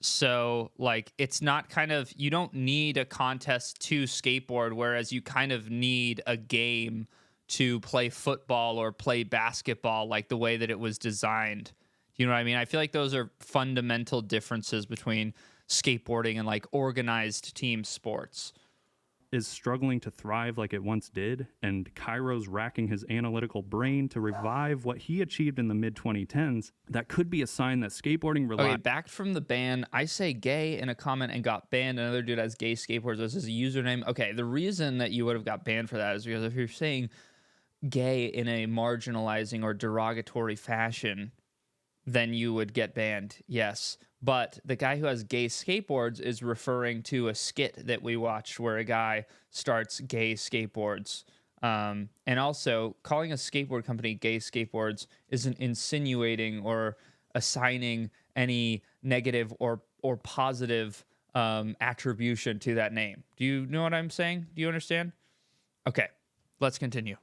So like it's not kind of, you don't need a contest to skateboard, whereas you kind of need a game to play football or play basketball, like the way that it was designed. You know what I mean? I feel like those are fundamental differences between skateboarding and like organized team sports. Is struggling to thrive like it once did, and Cairo's racking his analytical brain to revive what he achieved in the mid-2010s, that could be a sign that skateboarding Okay, back from the ban. I say gay in a comment and got banned. Another dude has gay skateboards as his username. Okay, the reason that you would have got banned for that is because if you're saying gay in a marginalizing or derogatory fashion, then you would get banned, yes. But the guy who has gay skateboards is referring to a skit that we watched where a guy starts gay skateboards. And also, calling a skateboard company gay skateboards isn't insinuating or assigning any negative or positive attribution to that name. Do you know what I'm saying? Do you understand? Okay, let's continue.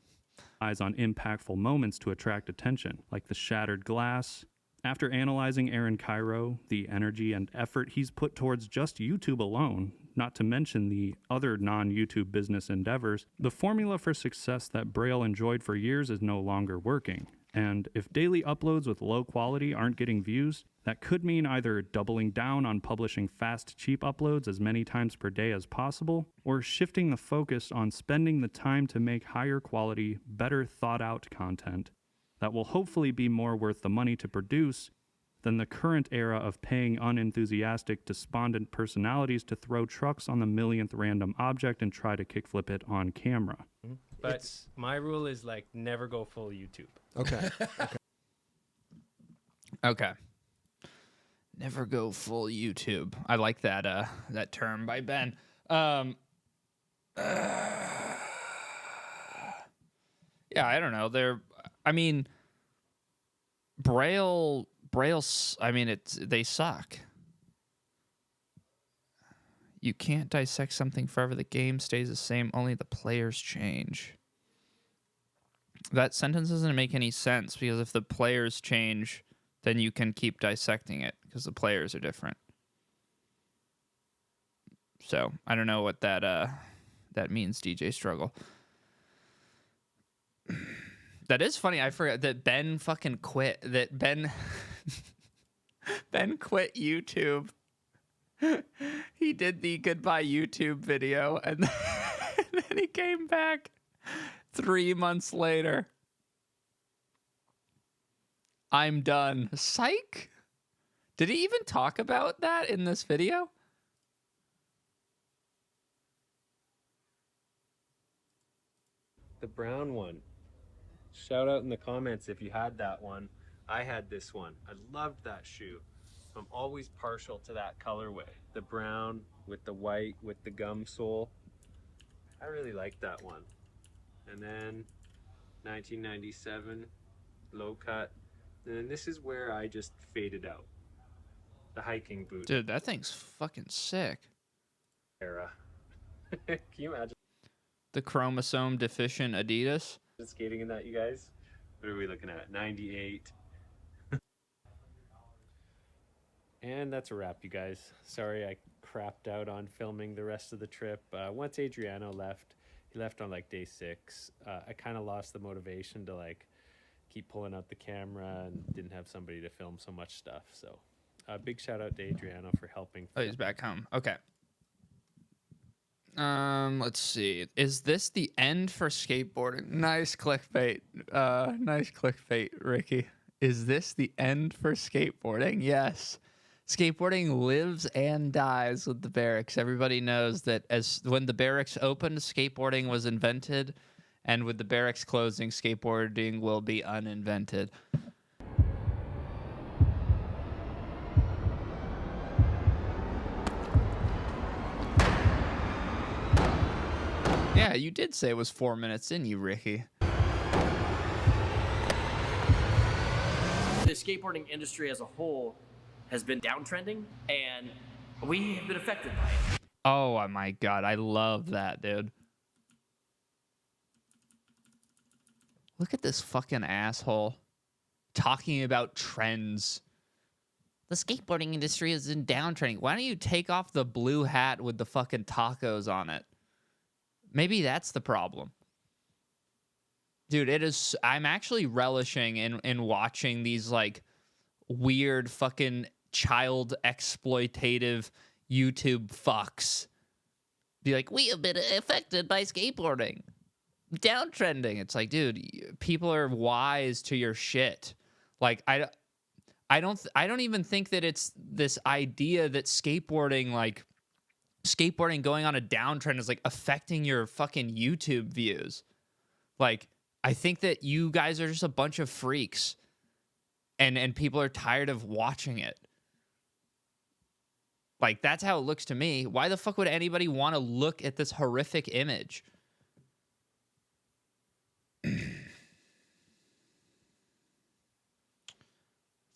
Eyes on impactful moments to attract attention, like the shattered glass. After analyzing Aaron Cairo, the energy and effort he's put towards just YouTube alone, not to mention the other non-YouTube business endeavors, the formula for success that Braille enjoyed for years is no longer working. And if daily uploads with low quality aren't getting views, that could mean either doubling down on publishing fast, cheap uploads as many times per day as possible, or shifting the focus on spending the time to make higher quality, better thought out content that will hopefully be more worth the money to produce than the current era of paying unenthusiastic, despondent personalities to throw trucks on the millionth random object and try to kickflip it on camera. But my rule is like never go full YouTube. Okay. Okay. Never go full YouTube. I like that that term by Ben. Yeah, I don't know. Braille, I mean, they suck. You can't dissect something forever. The game stays the same. Only the players change. That sentence doesn't make any sense because if the players change, then you can keep dissecting it because the players are different. So I don't know what that means, DJ Struggle. That is funny. I forgot that Ben fucking quit. That Ben quit YouTube. He did the goodbye YouTube video, and then he came back 3 months later. I'm done. Psych. Did he even talk about that in this video? The brown one. Shout out in the comments if you had that one. I had this one. I loved that shoe. I'm always partial to that colorway. The brown with the white with the gum sole. I really like that one. And then 1997 low cut. And then this is where I just faded out. The hiking boot Dude, that thing's fucking sick. era. Can you imagine The chromosome deficient Adidas. skating in that, you guys? What are we looking at? 98. And that's a wrap, you guys. Sorry I crapped out on filming the rest of the trip. Once Adriano left, he left on like day 6. I kind of lost the motivation to like keep pulling out the camera and didn't have somebody to film so much stuff. So big shout out to Adriano for helping. Oh, he's back home. Okay. Let's see. Is this the end for skateboarding? Nice clickbait. Nice clickbait, Ricky. Is this the end for skateboarding? Yes. Skateboarding lives and dies with the barracks. Everybody knows that when the barracks opened, skateboarding was invented, and with the barracks closing, skateboarding will be uninvented. Yeah, you did say it was 4 minutes, didn't you, Ricky? The skateboarding industry as a whole has been downtrending, and we have been affected by it. Oh my god, I love that, dude. Look at this fucking asshole talking about trends. The skateboarding industry is in downtrending. Why don't you take off the blue hat with the fucking tacos on it? Maybe that's the problem. Dude, it is. I'm actually relishing in watching these like weird fucking child exploitative YouTube fucks be like, we have been affected by skateboarding. Downtrending. It's like, dude, people are wise to your shit. Like, I don't even think that it's this idea that skateboarding going on a downtrend is like affecting your fucking YouTube views. Like, I think that you guys are just a bunch of freaks and people are tired of watching it. Like, that's how it looks to me. Why the fuck would anybody want to look at this horrific image?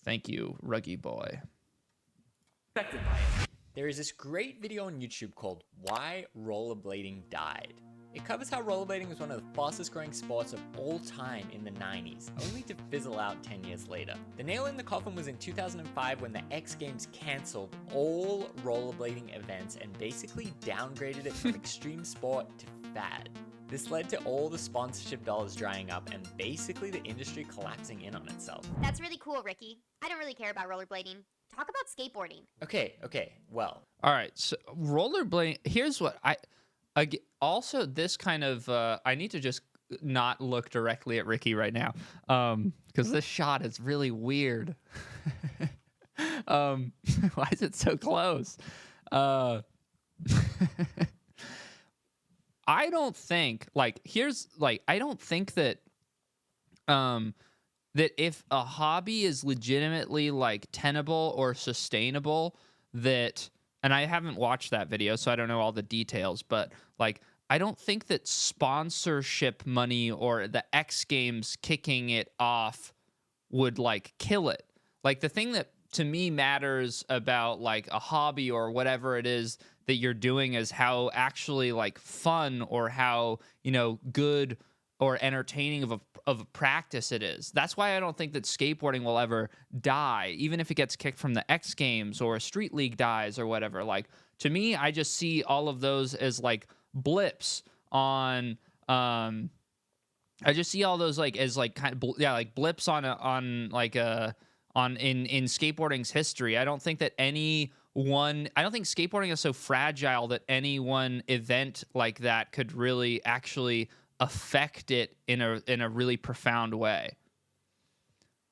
Thank you, Ruggy Boy. There is this great video on YouTube called Why Rollerblading Died. It covers how rollerblading was one of the fastest growing sports of all time in the 90s, only to fizzle out 10 years later. The nail in the coffin was in 2005 when the X Games cancelled all rollerblading events and basically downgraded it from extreme sport to fad. This led to all the sponsorship dollars drying up and basically the industry collapsing in on itself. That's really cool, Ricky. I don't really care about rollerblading. Talk about skateboarding. Okay, well. All right, so rollerblading, here's what also this kind of, I need to just not look directly at Ricky right now, because this shot is really weird. Why is it so close? I don't think, I don't think that, that if a hobby is legitimately like tenable or sustainable, that, and I haven't watched that video, so I don't know all the details, but like, I don't think that sponsorship money or the X Games kicking it off would like kill it. Like, the thing that to me matters about like a hobby or whatever it is that you're doing is how actually like fun or how, you know, good or entertaining of a practice it is. That's why I don't think that skateboarding will ever die, even if it gets kicked from the X Games or a Street League dies or whatever. Like, to me, I just see all of those as like blips on, I just see all those like as like kind of, yeah, like blips on in skateboarding's history. I don't think that I don't think skateboarding is so fragile that any one event like that could really actually affect it in a really profound way.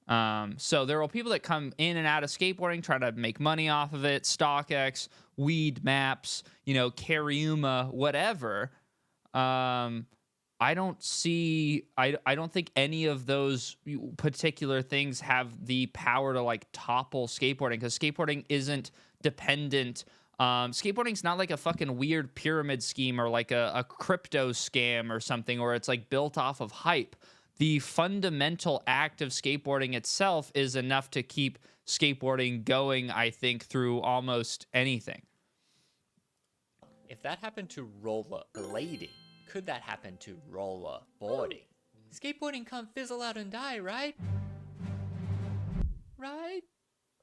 So there are people that come in and out of skateboarding, try to make money off of it, StockX, Weed Maps, you know, Cariuma, whatever. I don't think any of those particular things have the power to like topple skateboarding, because skateboarding isn't dependent. Skateboarding's not like a fucking weird pyramid scheme or like a crypto scam or something, or it's like built off of hype. The fundamental act of skateboarding itself is enough to keep skateboarding going, I think, through almost anything. If that happened to rollerblading, could that happen to rollerboarding? Skateboarding can't fizzle out and die, right? Right?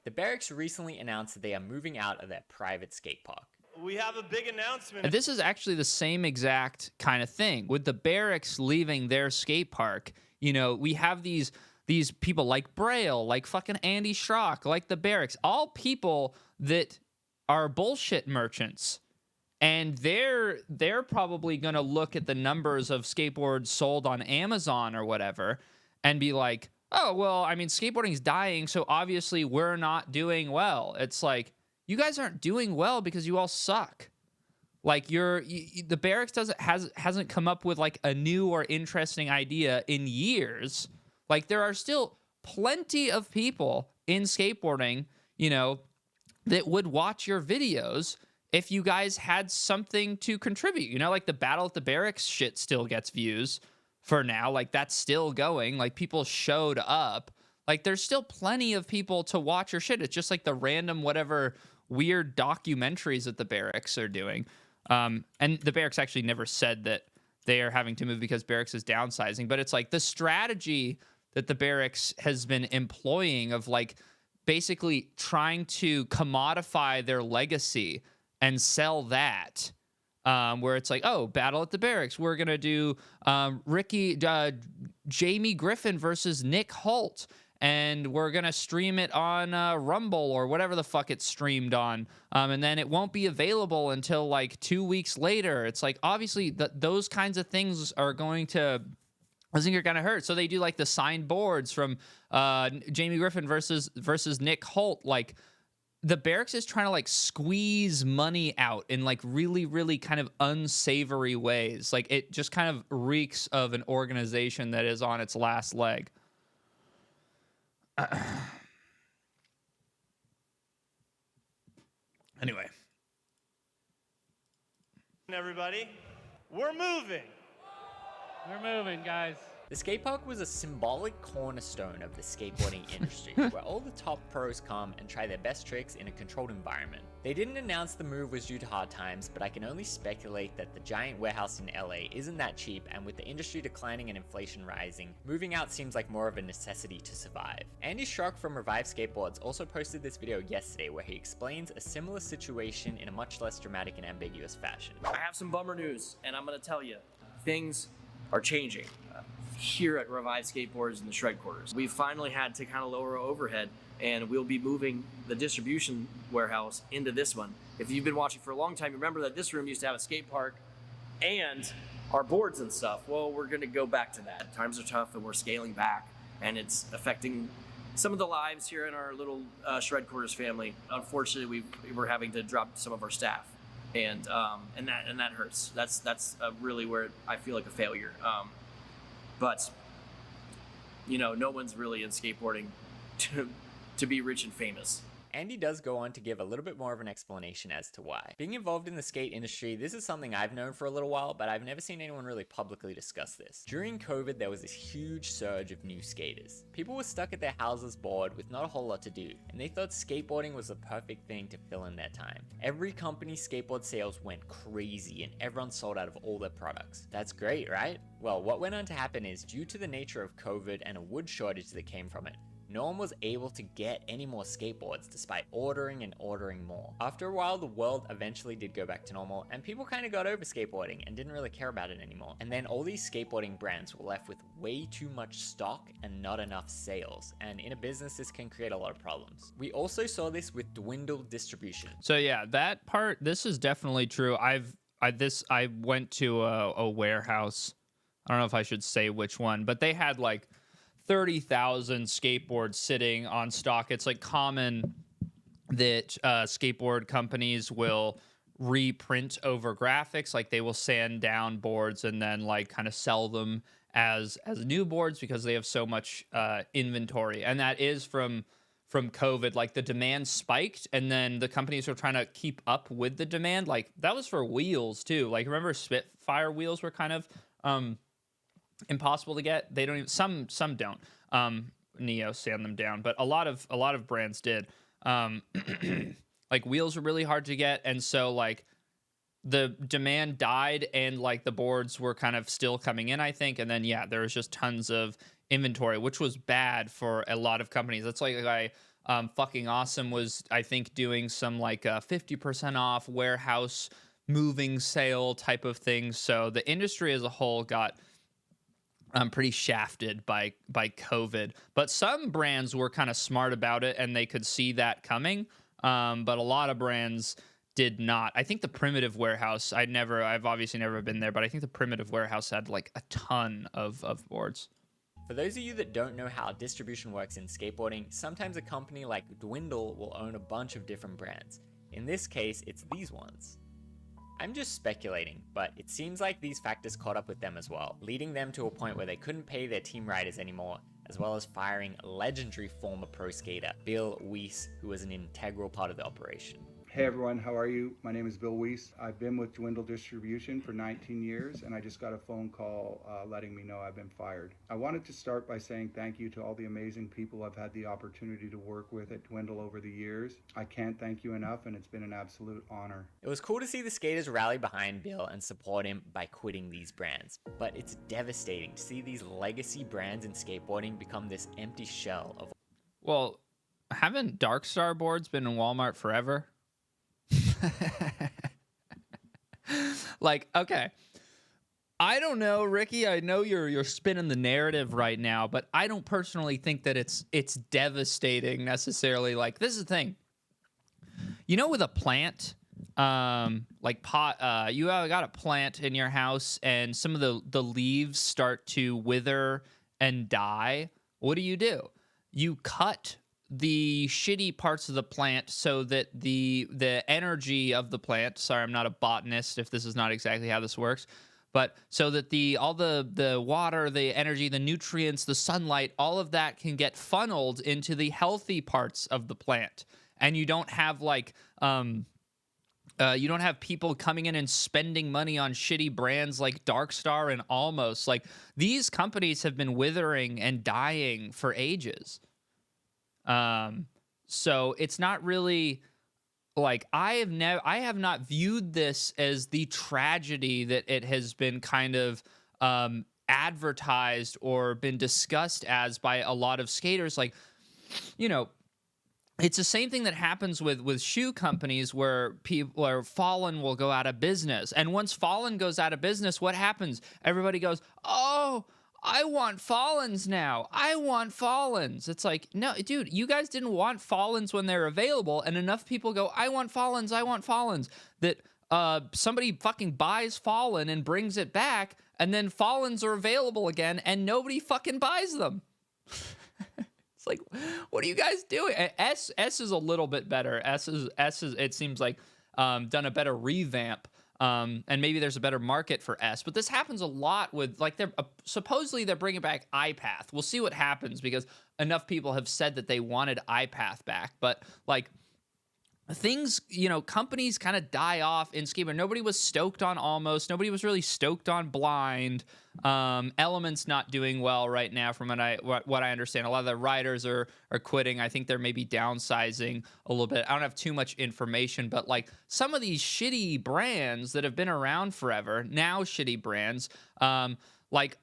The barracks recently announced that they are moving out of their private skate park. We have a big announcement. And this is actually the same exact kind of thing. With the barracks leaving their skate park, you know, we have these people like Braille, like fucking Andy Schrock, like the barracks, all people that are bullshit merchants. And they're probably going to look at the numbers of skateboards sold on Amazon or whatever and be like, oh, well, I mean, skateboarding's dying, so obviously we're not doing well. It's like, you guys aren't doing well because you all suck. Like, the Barracks hasn't come up with like a new or interesting idea in years. Like, there are still plenty of people in skateboarding, you know, that would watch your videos if you guys had something to contribute. You know, like the Battle at the Barracks shit still gets views for now. Like, that's still going. Like, people showed up. Like, there's still plenty of people to watch your shit. It's just like the random whatever weird documentaries that the Barracks are doing. And the Barracks actually never said that they are having to move because Barracks is downsizing. But it's like the strategy that the Barracks has been employing of like basically trying to commodify their legacy and sell that, where it's like, oh, Battle at the Barracks, we're gonna do Jamie Griffin versus Nick Holt, and we're gonna stream it on Rumble or whatever the fuck it's streamed on, and then it won't be available until like 2 weeks later. It's like, obviously those kinds of things are going to, I think, are gonna hurt. So they do like the signed boards from Jamie Griffin versus Nick Holt. Like, the Barracks is trying to like squeeze money out in like really, really kind of unsavory ways. Like, it just kind of reeks of an organization that is on its last leg. Anyway. Everybody, we're moving. We're moving, guys. The skate park was a symbolic cornerstone of the skateboarding industry, where all the top pros come and try their best tricks in a controlled environment. They didn't announce the move was due to hard times, but I can only speculate that the giant warehouse in LA isn't that cheap, and with the industry declining and inflation rising, moving out seems like more of a necessity to survive. Andy Schrock from Revive Skateboards also posted this video yesterday where he explains a similar situation in a much less dramatic and ambiguous fashion. I have some bummer news, and I'm gonna tell you, things are changing here at Revive Skateboards in the Shred Quarters. We finally had to kind of lower our overhead, and we'll be moving the distribution warehouse into this one. If you've been watching for a long time, you remember that this room used to have a skate park and our boards and stuff. Well, we're gonna go back to that. Times are tough and we're scaling back, and it's affecting some of the lives here in our little Shred Quarters family. Unfortunately, we're having to drop some of our staff, and that hurts. That's really where I feel like a failure. But, you know, no one's really in skateboarding to be rich and famous. Andy does go on to give a little bit more of an explanation as to why. Being involved in the skate industry, this is something I've known for a little while, but I've never seen anyone really publicly discuss this. During COVID, there was this huge surge of new skaters. People were stuck at their houses bored with not a whole lot to do, and they thought skateboarding was the perfect thing to fill in their time. Every company's skateboard sales went crazy and everyone sold out of all their products. That's great, right? Well, what went on to happen is, due to the nature of COVID and a wood shortage that came from it, no one was able to get any more skateboards despite ordering and ordering more. After a while, the world eventually did go back to normal, and people kind of got over skateboarding and didn't really care about it anymore. And then all these skateboarding brands were left with way too much stock and not enough sales. And in a business, this can create a lot of problems. We also saw this with dwindled distribution. So yeah, that part, this is definitely true. I went to a warehouse. I don't know if I should say which one, but they had like 30,000 skateboards sitting on stock. It's like common that skateboard companies will reprint over graphics. Like, they will sand down boards and then like kind of sell them as new boards because they have so much inventory. And that is from COVID. Like, the demand spiked and then the companies were trying to keep up with the demand. Like, that was for wheels too. Like, remember Spitfire wheels were kind of impossible to get. They don't even, some don't. Neo sand them down, but a lot of brands did. Like, wheels were really hard to get, and so like the demand died and like the boards were kind of still coming in, I think, and then yeah, there was just tons of inventory, which was bad for a lot of companies. That's like Fucking Awesome was, I think, doing some like 50% off warehouse moving sale type of thing. So the industry as a whole got pretty shafted by COVID, but some brands were kind of smart about it and they could see that coming. But a lot of brands did not. I think the Primitive Warehouse, I've obviously never been there, but I think the Primitive Warehouse had like a ton of boards. For For those of you that don't know how distribution works in skateboarding, sometimes a company like Dwindle will own a bunch of different brands. In this case, it's these ones. I'm just speculating, but it seems like these factors caught up with them as well, leading them to a point where they couldn't pay their team riders anymore, as well as firing legendary former pro skater Bill Weiss, who was an integral part of the operation. Hey everyone, how are you? My name is Bill Weiss. I've been with Dwindle Distribution for 19 years and I just got a phone call letting me know I've been fired. I wanted to start by saying thank you to all the amazing people I've had the opportunity to work with at Dwindle over the years. I can't thank you enough and it's been an absolute honor. It was cool to see the skaters rally behind Bill and support him by quitting these brands, but it's devastating to see these legacy brands in skateboarding become this empty shell of... Well, haven't Darkstar boards been in Walmart forever? Like, okay, I don't know, Ricky, I know you're spinning the narrative right now, but I don't personally think that it's devastating necessarily. Like, this is the thing, you know, with a plant, like pot, you got a plant in your house and some of the leaves start to wither and die. What do? You cut the shitty parts of the plant so that the energy of the plant, sorry, I'm not a botanist if this is not exactly how this works, but so that all the water, the energy, the nutrients, the sunlight, all of that can get funneled into the healthy parts of the plant. And you don't have like you don't have people coming in and spending money on shitty brands like Darkstar and Almost. Like, these companies have been withering and dying for ages. So it's not really like, I have not viewed this as the tragedy that it has been kind of advertised or been discussed as by a lot of skaters. Like, you know, it's the same thing that happens with shoe companies where Fallen will go out of business. And once Fallen goes out of business, what happens? Everybody goes, oh, I want Fallens now. I want Fallens. It's like, no, dude, you guys didn't want Fallens when they're available, and enough people go, I want Fallens, I want Fallens, that somebody fucking buys Fallen and brings it back, and then Fallens are available again, and nobody fucking buys them. It's like, what are you guys doing? S is a little bit better. S is it seems like done a better revamp. And maybe there's a better market for S, but this happens a lot with, like, supposedly they're bringing back iPath. We'll see what happens because enough people have said that they wanted iPath back, but like, things, you know, companies kind of die off in skateboard. Nobody was stoked on Almost. Nobody was really stoked on Blind. Element's not doing well right now from what I understand. A lot of the riders are quitting. I think they're maybe downsizing a little bit. I don't have too much information, but like, some of these shitty brands that have been around forever, now shitty brands, like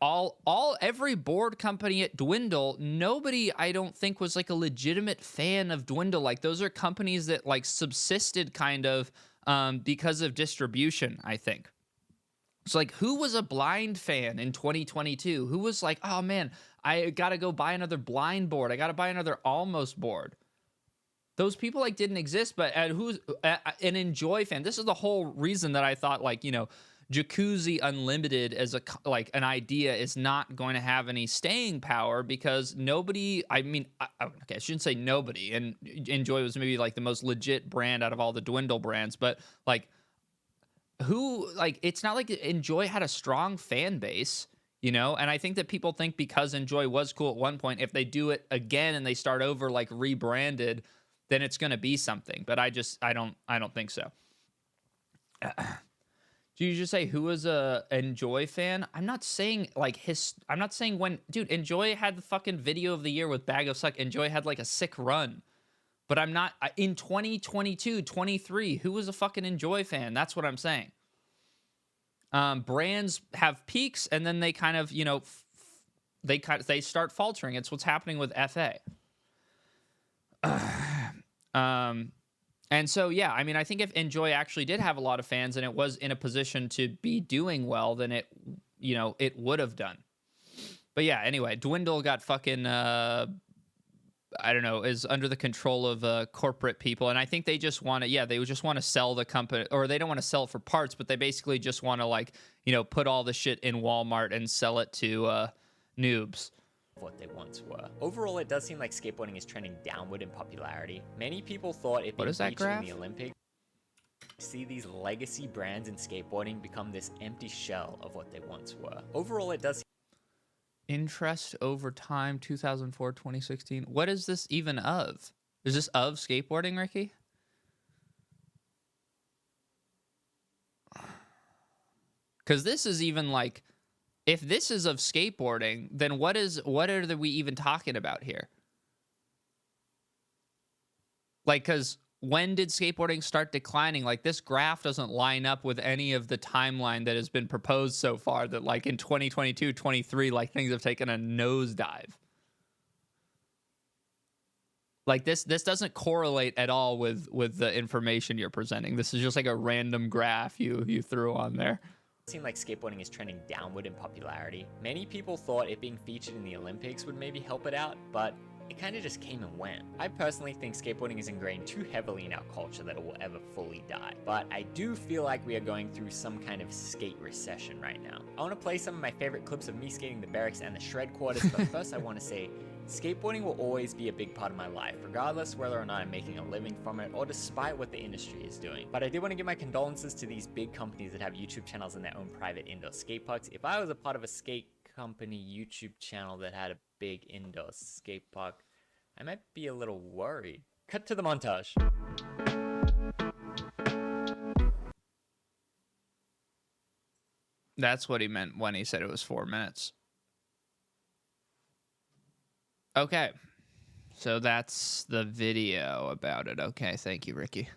every board company at Dwindle, nobody, I don't think, was like a legitimate fan of Dwindle. Like, those are companies that like subsisted kind of because of distribution, I think. So like, who was a Blind fan in 2022? Who was like, oh man, I gotta go buy another Blind board. I gotta buy another Almost board. Those people like didn't exist, but who's an Enjoy fan? This is the whole reason that I thought, like, you know, Jacuzzi Unlimited as an idea is not going to have any staying power because nobody, I mean, okay, I shouldn't say nobody, and Enjoy was maybe like the most legit brand out of all the Dwindle brands, but like, who, like, it's not like Enjoy had a strong fan base, you know? And I think that people think because Enjoy was cool at one point, if they do it again and they start over like rebranded, then it's going to be something. But I don't think so. Do you just say who was a Enjoy fan? I'm not saying like I'm not saying when, dude, Enjoy had the fucking video of the year with Bag of Suck. Enjoy had like a sick run. But I'm not, in 2022, 23, who was a fucking Enjoy fan? That's what I'm saying. Brands have peaks and then they kind of, you know, they start faltering. It's what's happening with FA. And so, yeah, I mean, I think if Enjoy actually did have a lot of fans and it was in a position to be doing well, then it, you know, it would have done. But yeah, anyway, Dwindle got fucking, I don't know, is under the control of corporate people. And I think they just want to, they just want to sell the company, or they don't want to sell it for parts, but they basically just want to, like, you know, put all the shit in Walmart and sell it to noobs. what they once were. Overall, it does seem like skateboarding is trending downward in popularity. Many people thought it being featured in the Olympics. See these legacy brands in skateboarding become this empty shell of what they once were. Overall, it does. Interest over time, 2004, 2016. What is this even of? Is this of skateboarding, Ricky? Because this is even like, if this is of skateboarding, then what are we even talking about here? Like, because when did skateboarding start declining? Like, this graph doesn't line up with any of the timeline that has been proposed so far, that like in 2022, 23, like things have taken a nosedive. Like this doesn't correlate at all with the information you're presenting. This is just like a random graph you threw on there. Seem like skateboarding is trending downward in popularity. Many people thought it being featured in the Olympics would maybe help it out, but it kind of just came and went. I personally think skateboarding is ingrained too heavily in our culture that it will ever fully die. But I do feel like we are going through some kind of skate recession right now. I want to play some of my favorite clips of me skating the barracks and the shred quarters, but first I want to say, skateboarding will always be a big part of my life, regardless whether or not I'm making a living from it or despite what the industry is doing. But I did want to give my condolences to these big companies that have YouTube channels in their own private indoor skate parks. If I was a part of a skate company YouTube channel that had a big indoor skate park, I might be a little worried. Cut to the montage. That's what he meant when he said it was 4 minutes. Okay, so that's the video about it. Okay, thank you, Ricky.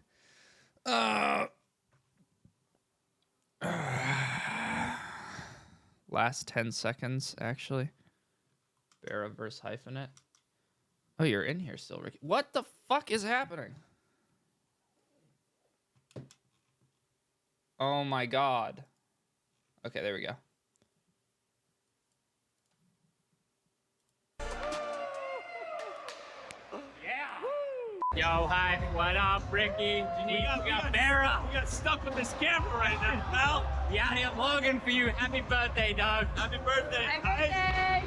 Last 10 seconds, actually. Barra versus Hyphenate. Oh, you're in here still, Ricky. What the fuck is happening? Oh my god. Okay, there we go. Yo, hi, what up, Ricky? We got Barra. We got stuck with this camera right now, pal. Yeah, I'm logging for you. Happy birthday, dog. Happy birthday. Happy birthday.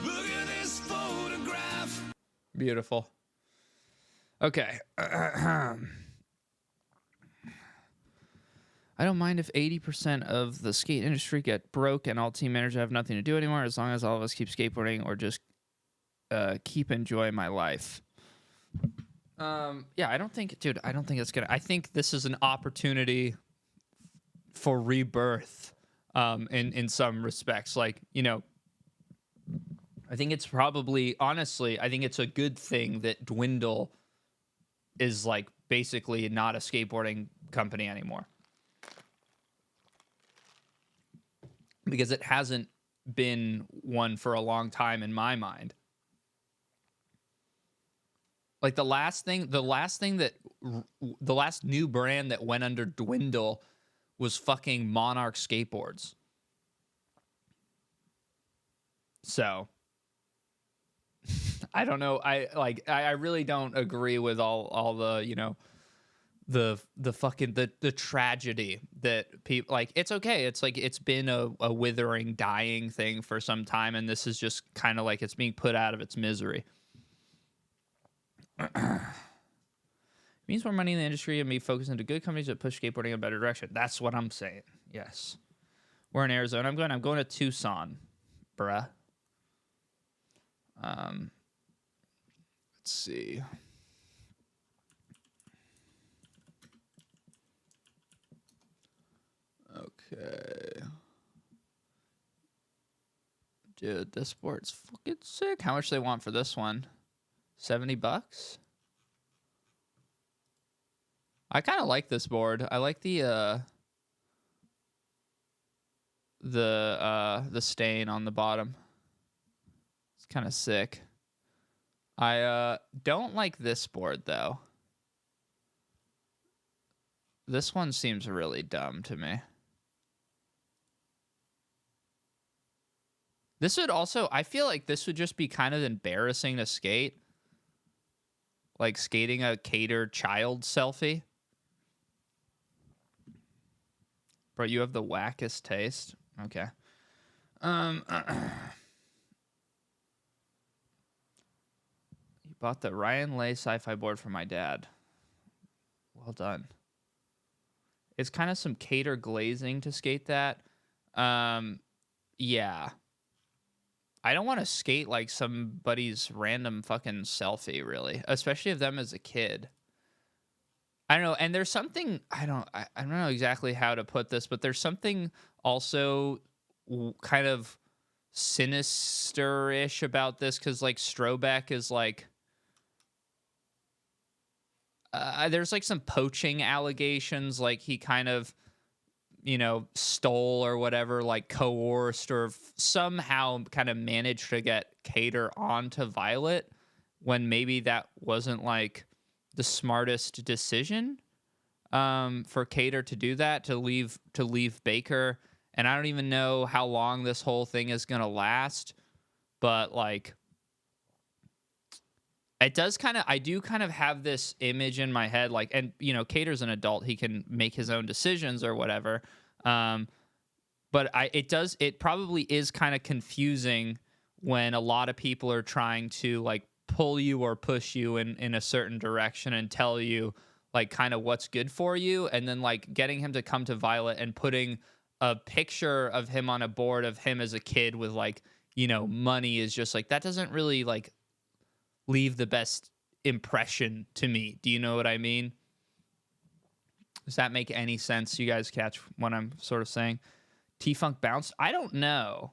Look at this photograph. Beautiful. Okay. I don't mind if 80% of the skate industry get broke and all team managers have nothing to do anymore, as long as all of us keep skateboarding or just keep enjoying my life. Yeah, I don't think it's gonna. I think this is an opportunity for rebirth, in some respects. Like, you know, I think it's probably, honestly, I think it's a good thing that Dwindle is like basically not a skateboarding company anymore, because it hasn't been one for a long time in my mind. Like the last new brand that went under Dwindle was fucking Monarch Skateboards. So I don't know. I really don't agree with all the, you know, the fucking the tragedy that people, like, it's okay. It's like it's been a withering, dying thing for some time, and this is just kind of like it's being put out of its misery. Means more money in the industry and me focus into good companies that push skateboarding in a better direction. That's what I'm saying. Yes. We're in Arizona. I'm going to Tucson, bruh. Let's see. Okay. Dude, this board's fucking sick. How much do they want for this one? $70? I kind of like this board. I like the stain on the bottom. It's kind of sick. I don't like this board though. This one seems really dumb to me. This would also, I feel like this would just be kind of embarrassing to skate. Like skating a catered child selfie. Bro, you have the wackest taste. Okay. Bought the Ryan Lay sci-fi board for my dad. Well done. It's kind of some cater glazing to skate that. Yeah. I don't want to skate like somebody's random fucking selfie, really. Especially of them as a kid. I don't know. And there's something, I don't know exactly how to put this, but there's something also kind of sinister-ish about this, because like Strobeck is like, there's like some poaching allegations, like he kind of, you know, stole or whatever, like coerced or somehow kind of managed to get Cater onto Violet when maybe that wasn't like the smartest decision for Cater to do that, to leave Baker. And I don't even know how long this whole thing is going to last, but like, it does kind of, I do kind of have this image in my head, like, and you know, Cater's an adult, he can make his own decisions or whatever. But it probably is kind of confusing when a lot of people are trying to like pull you or push you in a certain direction and tell you like kind of what's good for you. And then like getting him to come to Violet and putting a picture of him on a board of him as a kid with like, you know, money is just like, that doesn't really like leave the best impression to me. Do you know what I mean? Does that make any sense? You guys catch what I'm sort of saying? T-Funk bounced? I don't know.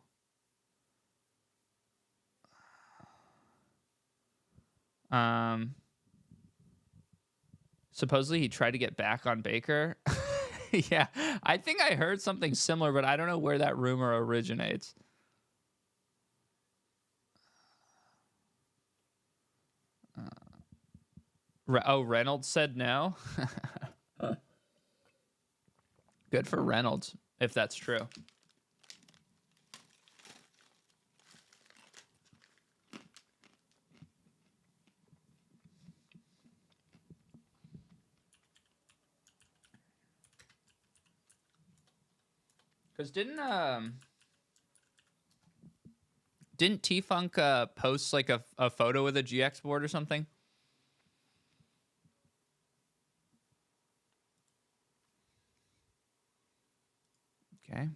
Supposedly he tried to get back on Baker. Yeah, I think I heard something similar, but I don't know where that rumor originates. Reynolds said no. Good for Reynolds, if that's true. Because didn't T-Funk post like a photo with a GX board or something? Okay.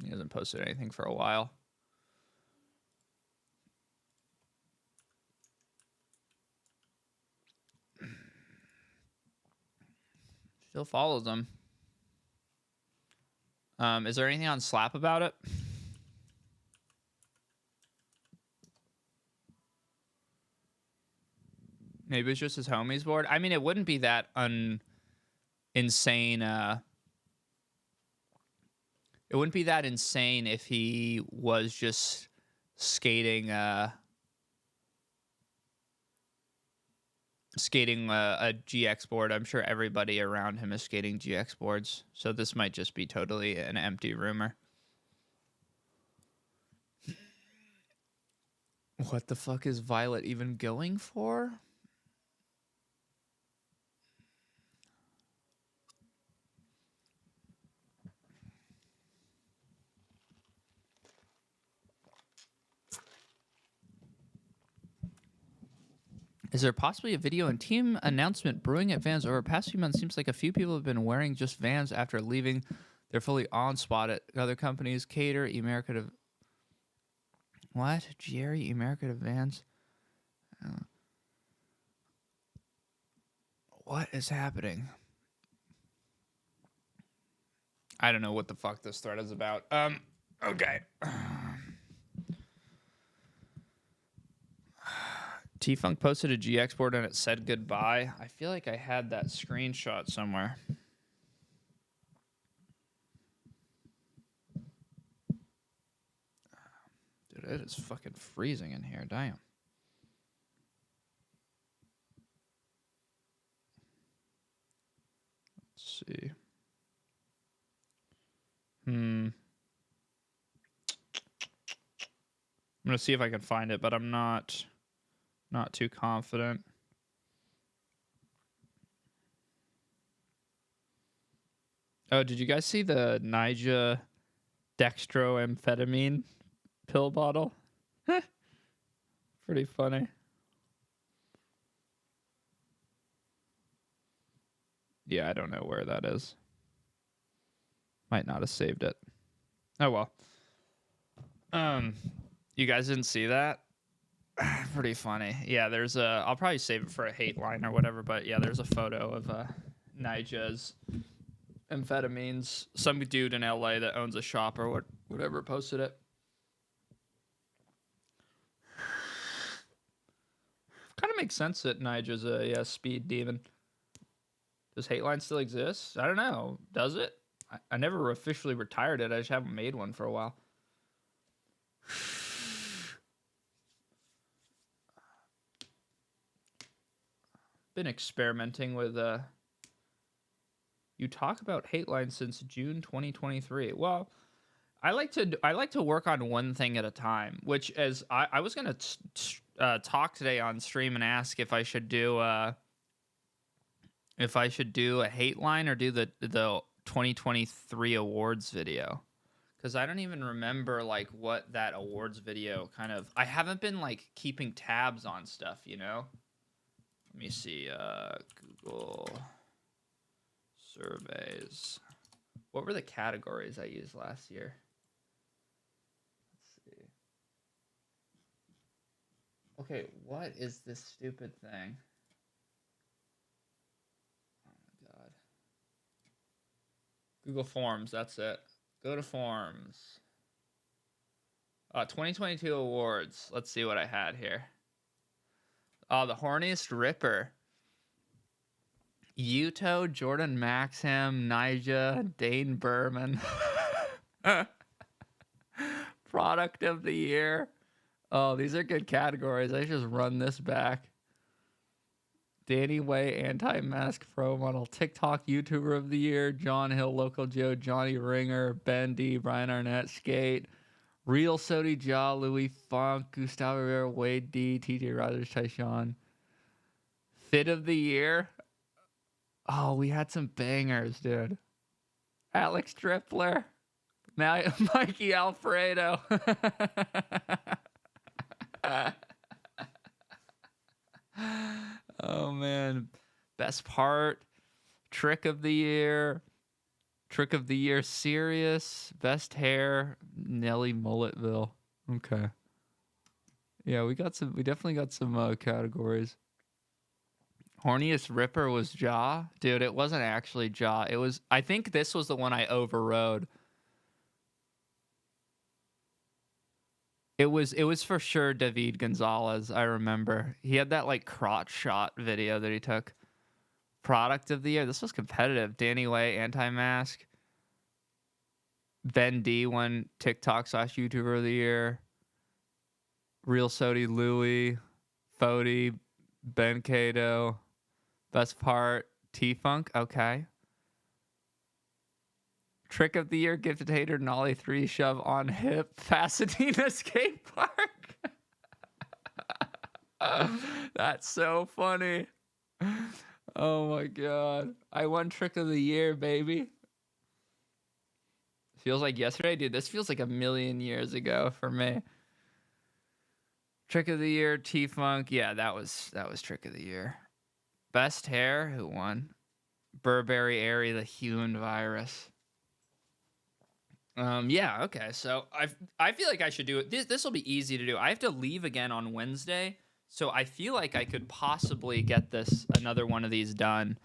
He hasn't posted anything for a while. Still follows them. Is there anything on Slap about it? Maybe it's just his homies board. I mean, it wouldn't be that insane. It wouldn't be that insane if he was just skating a GX board. I'm sure everybody around him is skating GX boards, so this might just be totally an empty rumor. What the fuck is Violet even going for? Is there possibly a video and team announcement brewing at Vans? Over the past few months, seems like a few people have been wearing just Vans after leaving their fully on spot at other companies. Cater, America to... What? Jerry, America to Vans? What is happening? I don't know what the fuck this thread is about. Okay. T-Funk posted a GX board and it said goodbye. I feel like I had that screenshot somewhere. Dude, it is fucking freezing in here. Damn. Let's see. I'm going to see if I can find it, but I'm not too confident. Oh, did you guys see the Nija dextroamphetamine pill bottle? pretty funny. Yeah, I don't know where that is. Might not have saved it. Oh well. You guys didn't see that? Pretty funny. Yeah, there's a. I'll probably save it for a hate line or whatever. But yeah, there's a photo of Nija's amphetamines. Some dude in LA that owns a shop or whatever posted it. Kind of makes sense that Nija's a speed demon. Does hate line still exist? I don't know. Does it? I never officially retired it. I just haven't made one for a while. Been experimenting with you talk about hate line since June 2023. Well, I like to work on one thing at a time, which is I was gonna talk today on stream and ask if I should do a hate line or do the 2023 awards video, because I don't even remember like what that awards video kind of. I haven't been like keeping tabs on stuff, you know. Let me see, Google surveys. What were the categories I used last year? Let's see. Okay, what is this stupid thing? Oh my god. Google Forms, that's it. Go to Forms. 2022 awards. Let's see what I had here. Oh, the horniest ripper. Yuto, Jordan Maxham, Nija, Dane Berman. Product of the year. Oh, these are good categories. I should just run this back. Danny Way, anti-mask pro model. TikTok YouTuber of the year. John Hill, Local Joe, Johnny Ringer, Ben D, Brian Arnett, Skate. Real Sody Jaw, Louis Funk, Gustavo Rivera, Wade D, TJ Rogers, Tyshawn. Fit of the year. Oh, we had some bangers, dude. Alex Tripler. Mikey Alfredo. Oh, man. Best part. Trick of the year. Trick of the year, Serious. Best hair, Nelly Mulletville. Okay. Yeah, we definitely got some categories. Horniest ripper was Jaw. Dude, it wasn't actually Jaw. I think this was the one I overrode. It was for sure David Gonzalez, I remember. He had that like crotch shot video that he took. Product of the year. This was competitive. Danny Way, anti-mask. Ben D won TikTok / YouTuber of the year. Real Sody Louie. Fody. Ben Cato. Best part. T-Funk. Okay. Trick of the year. Gifted hater. Nolly 3 shove on hip. Pasadena skate park. That's so funny. Oh my god. I won trick of the year, baby. Feels like yesterday, dude. This feels like a million years ago for me. Trick of the year, T-Funk. Yeah, that was trick of the year. Best hair, who won? Burberry Airy, the human virus. Yeah, okay. So I feel like I should do it. This will be easy to do. I have to leave again on Wednesday. So I feel like I could possibly get another one of these done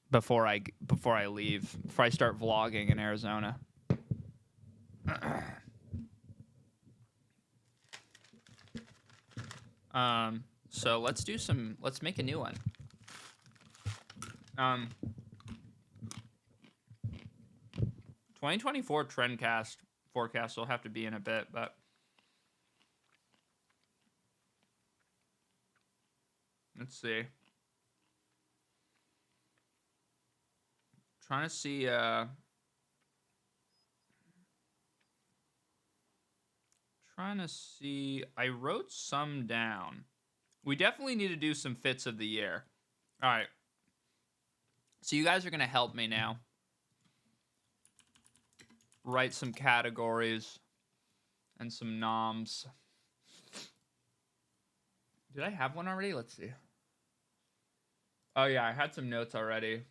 before I leave, before I start vlogging in Arizona. So let's make a new one. 2024 Trendcast forecast will have to be in a bit, but let's see. Trying to see I wrote some down. We definitely need to do some fits of the year. All right. So you guys are going to help me now. Write some categories and some noms. Did I have one already? Let's see. Oh, yeah, I had some notes already.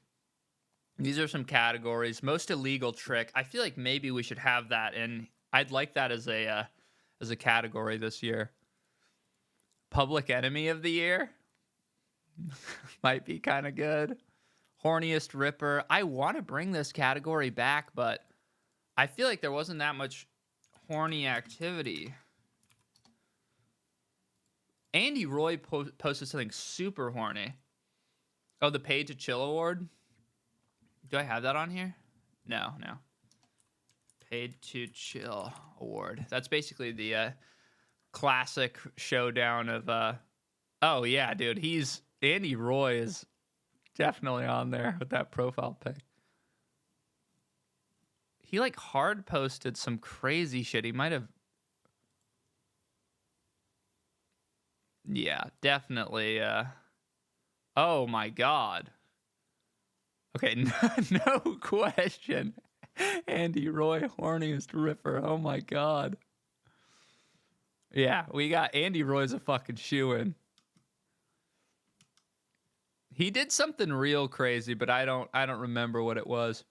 These are some categories. Most illegal trick. I feel like maybe we should have that in. I'd like that as a category this year. Public enemy of the year. Might be kind of good. Horniest ripper. I want to bring this category back, but I feel like there wasn't that much horny activity. Andy Roy posted something super horny. Oh, the Paid to Chill award. Do I have that on here? No. Paid to Chill award. That's basically the classic showdown of oh yeah, dude, Andy Roy is definitely on there with that profile pic. He like hard posted some crazy shit. He might have. Yeah, definitely. Oh my God. Okay, no question. Andy Roy, horniest ripper. Oh my God. Yeah, we got Andy Roy's a fucking shoo-in. He did something real crazy, but I don't remember what it was.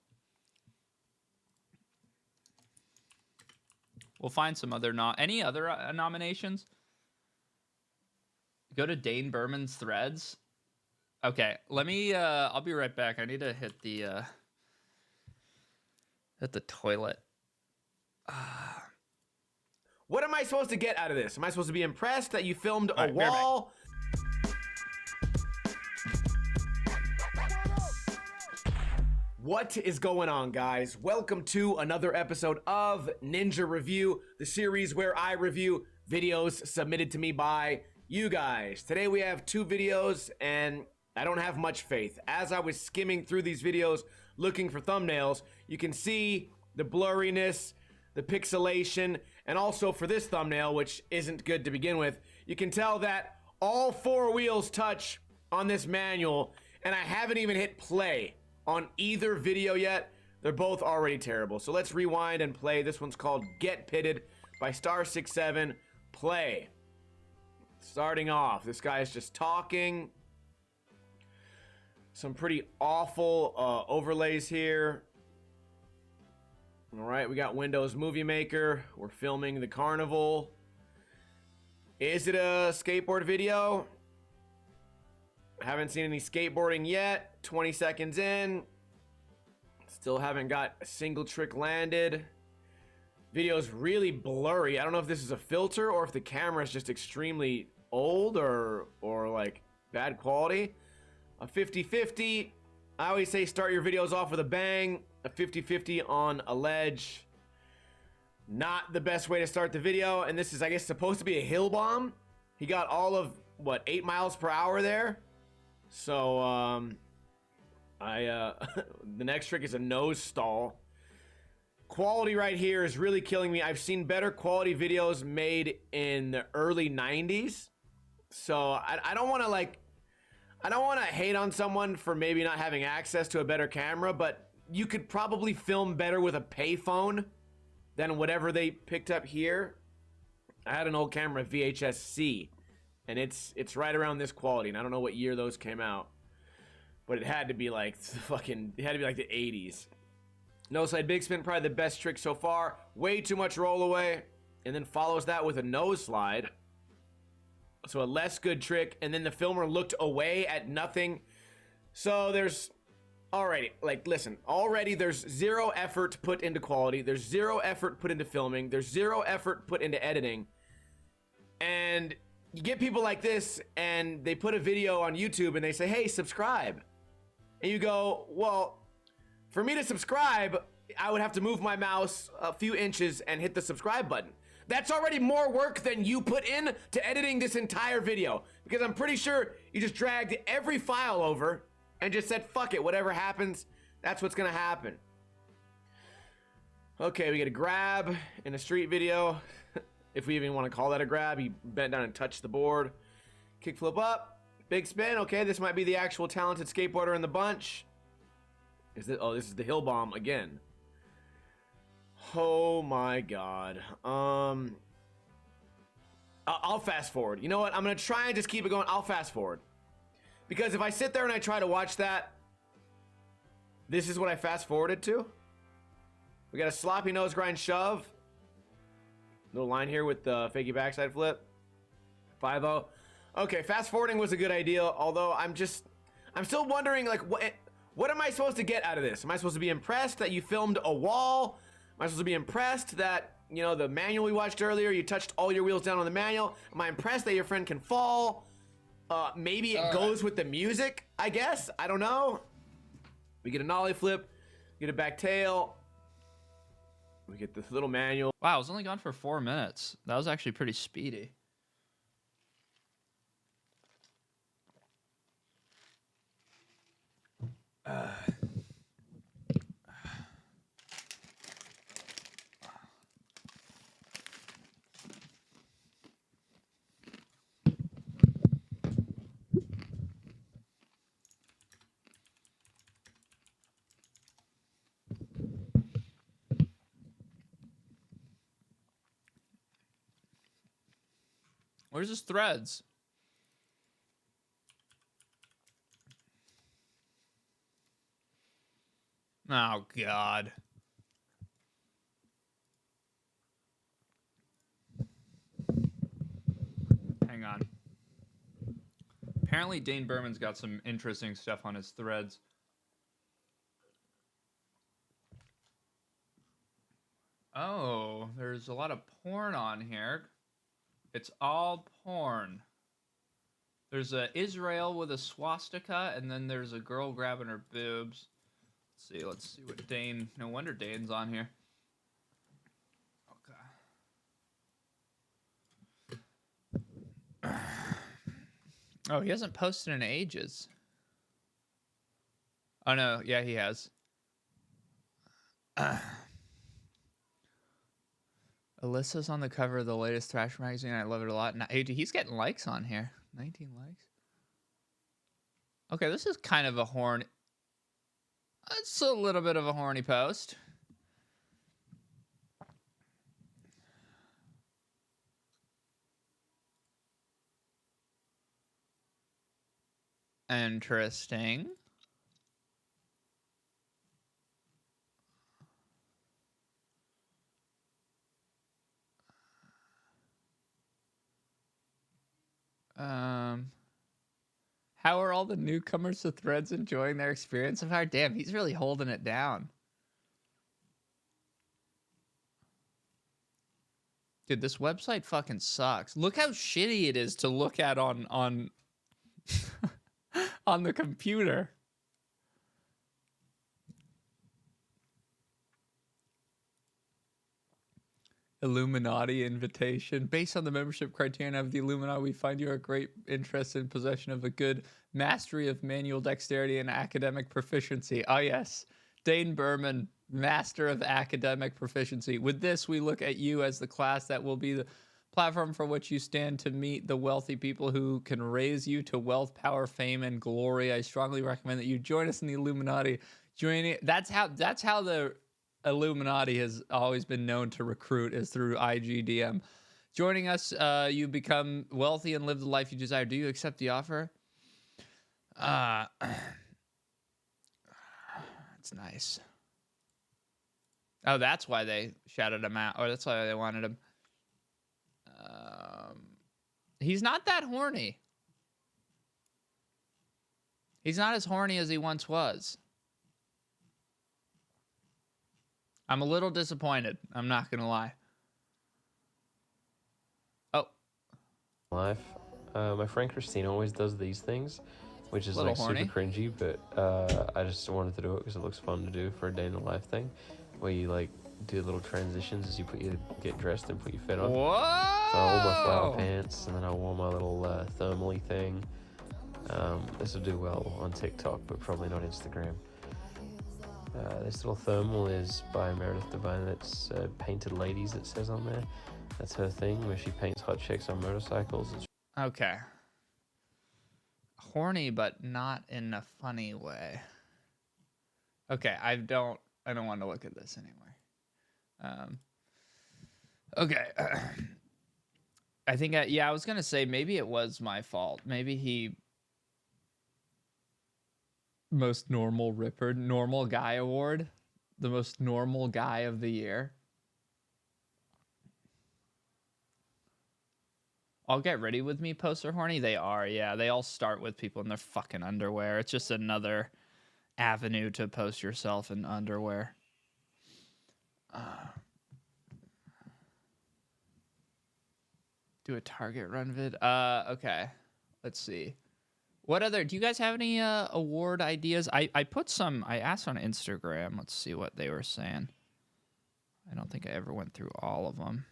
We'll find some other any other nominations? Go to Dane Berman's threads. Okay, let me I'll be right back. I need to hit the toilet. What am I supposed to get out of this? Am I supposed to be impressed that you filmed a wall? What is going on, guys? Welcome to another episode of Ninja Review, the series where I review videos submitted to me by you guys. Today we have 2 videos and I don't have much faith. As I was skimming through these videos looking for thumbnails, you can see the blurriness, the pixelation, and also for this thumbnail, which isn't good to begin with, you can tell that all 4 wheels touch on this manual, and I haven't even hit play on either video yet. They're both already terrible. So let's rewind and play. This one's called Get Pitted by Star67. Play. Starting off, this guy is just talking. Some pretty awful overlays here. All right, we got Windows Movie Maker. We're filming the carnival. Is it a skateboard video? Haven't seen any skateboarding yet. 20 seconds in. Still haven't got a single trick landed. Video's really blurry. I don't know if this is a filter or if the camera is just extremely old or like bad quality. A 50-50. I always say start your videos off with a bang. A 50-50 on a ledge. Not the best way to start the video. And this is, I guess, supposed to be a hill bomb. He got all of, what, 8 miles per hour there? So, the next trick is a nose stall. Quality right here is really killing me. I've seen better quality videos made in the early 90s. So I don't want to I don't want to hate on someone for maybe not having access to a better camera, but you could probably film better with a payphone than whatever they picked up here. I had an old camera, VHS-C, and it's right around this quality, and I don't know what year those came out, but it had to be like the 80s. No slide big spin, probably the best trick so far. Way too much roll away, and then follows that with a nose slide. So a less good trick, and then the filmer looked away at nothing. So there's already, listen, already there's 0 effort put into quality. There's 0 effort put into filming. There's 0 effort put into editing. And you get people like this, and they put a video on YouTube, and they say, hey, subscribe. And you go, well, for me to subscribe, I would have to move my mouse a few inches and hit the subscribe button. That's already more work than you put in to editing this entire video, because I'm pretty sure you just dragged every file over and just said, fuck it, whatever happens, that's what's gonna happen. Okay, we get a grab in a street video. If we even want to call that a grab, he bent down and touched the board. Kickflip up, big spin. Okay, this might be the actual talented skateboarder in the bunch. This is the hill bomb again. Oh my god. I'll fast forward. You know what? I'm gonna try and just keep it going. I'll fast forward. Because if I sit there and I try to watch that, this is what I fast forwarded to. We got a sloppy nose grind shove. Little line here with the fakey backside flip. 5-0. Okay, fast forwarding was a good idea, although I'm still wondering, like, what am I supposed to get out of this? Am I supposed to be impressed that you filmed a wall? Am I supposed to be impressed that, you know, the manual we watched earlier, you touched all your wheels down on the manual? Am I impressed that your friend can fall? Maybe it goes with the music, I guess. I don't know. We get a nollie flip, get a back tail. We get this little manual. Wow, I was only gone for 4 minutes. That was actually pretty speedy. Where's his threads? Oh, God. Hang on. Apparently, Dane Berman's got some interesting stuff on his threads. Oh, there's a lot of porn on here. It's all porn. There's a Israel with a swastika, and then there's a girl grabbing her boobs. Let's see what Dane... No wonder Dane's on here. Okay. Oh, he hasn't posted in ages. Oh, no. Yeah, he has. Alyssa's on the cover of the latest Thrasher magazine. I love it a lot. Hey, dude, he's getting likes on here. 19 likes. Okay, this is kind of a horny... It's a little bit of a horny post. Interesting. How are all the newcomers to Threads enjoying their experience of hard? Damn, he's really holding it down. Dude, this website fucking sucks. Look how shitty it is to look at on on the computer. Illuminati invitation. Based on the membership criterion of the Illuminati, we find you are great interest in possession of a good mastery of manual dexterity and academic proficiency. Oh, yes. Dane Berman, master of academic proficiency. With this, we look at you as the class that will be the platform for which you stand to meet the wealthy people who can raise you to wealth, power, fame, and glory. I strongly recommend that you join us in the Illuminati. That's how the Illuminati has always been known to recruit, is through IGDM. Joining us, you become wealthy and live the life you desire. Do you accept the offer? It's nice. Oh, that's why they shouted him out. Or that's why they wanted him. He's not that horny. He's not as horny as he once was. I'm a little disappointed. I'm not going to lie. Oh. Life. My friend Christina always does these things, which is like horny. super cringy, but I just wanted to do it because it looks fun to do for a day in the life thing, where you like do little transitions as you get dressed and put your fit on. Whoa! So I wore my flower pants, and then I wore my little thermally thing. This will do well on TikTok, but probably not Instagram. This little thermal is by Meredith Devine. That's Painted Ladies, it says on there. That's her thing, where she paints hot chicks on motorcycles. Okay. Horny, but not in a funny way. Okay, I don't want to look at this anymore. Okay. I think, yeah, I was going to say maybe it was my fault. Maybe he... Most normal Ripper, normal guy award. The most normal guy of the year. All get ready with me posts are horny. They are, yeah. They all start with people in their fucking underwear. It's just another avenue to post yourself in underwear. Do a Target run vid. Okay. Let's see. What other, do you guys have any award ideas? I put some, I asked on Instagram. Let's see what they were saying. I don't think I ever went through all of them.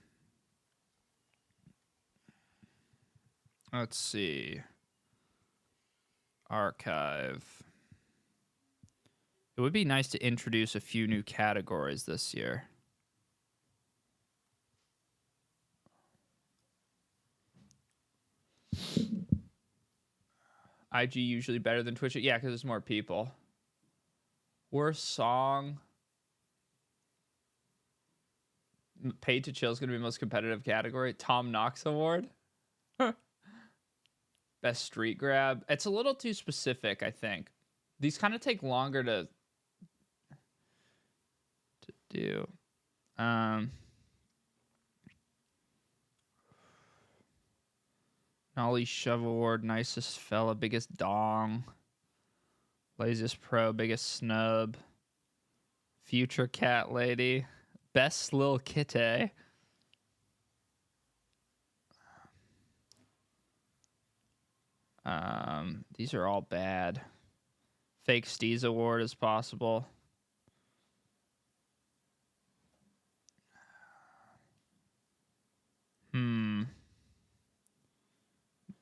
Let's see. Archive. It would be nice to introduce a few new categories this year. IG usually better than Twitch. Yeah, because there's more people. Worst song. Paid to Chill is going to be the most competitive category. Tom Knox Award. Best street grab. It's a little too specific, I think. These kind of take longer to do. Nolly Shove Award, nicest fella, biggest dong. Laziest pro, biggest snub. Future cat lady. Best lil kitty. These are all bad. Fake Steez Award is possible.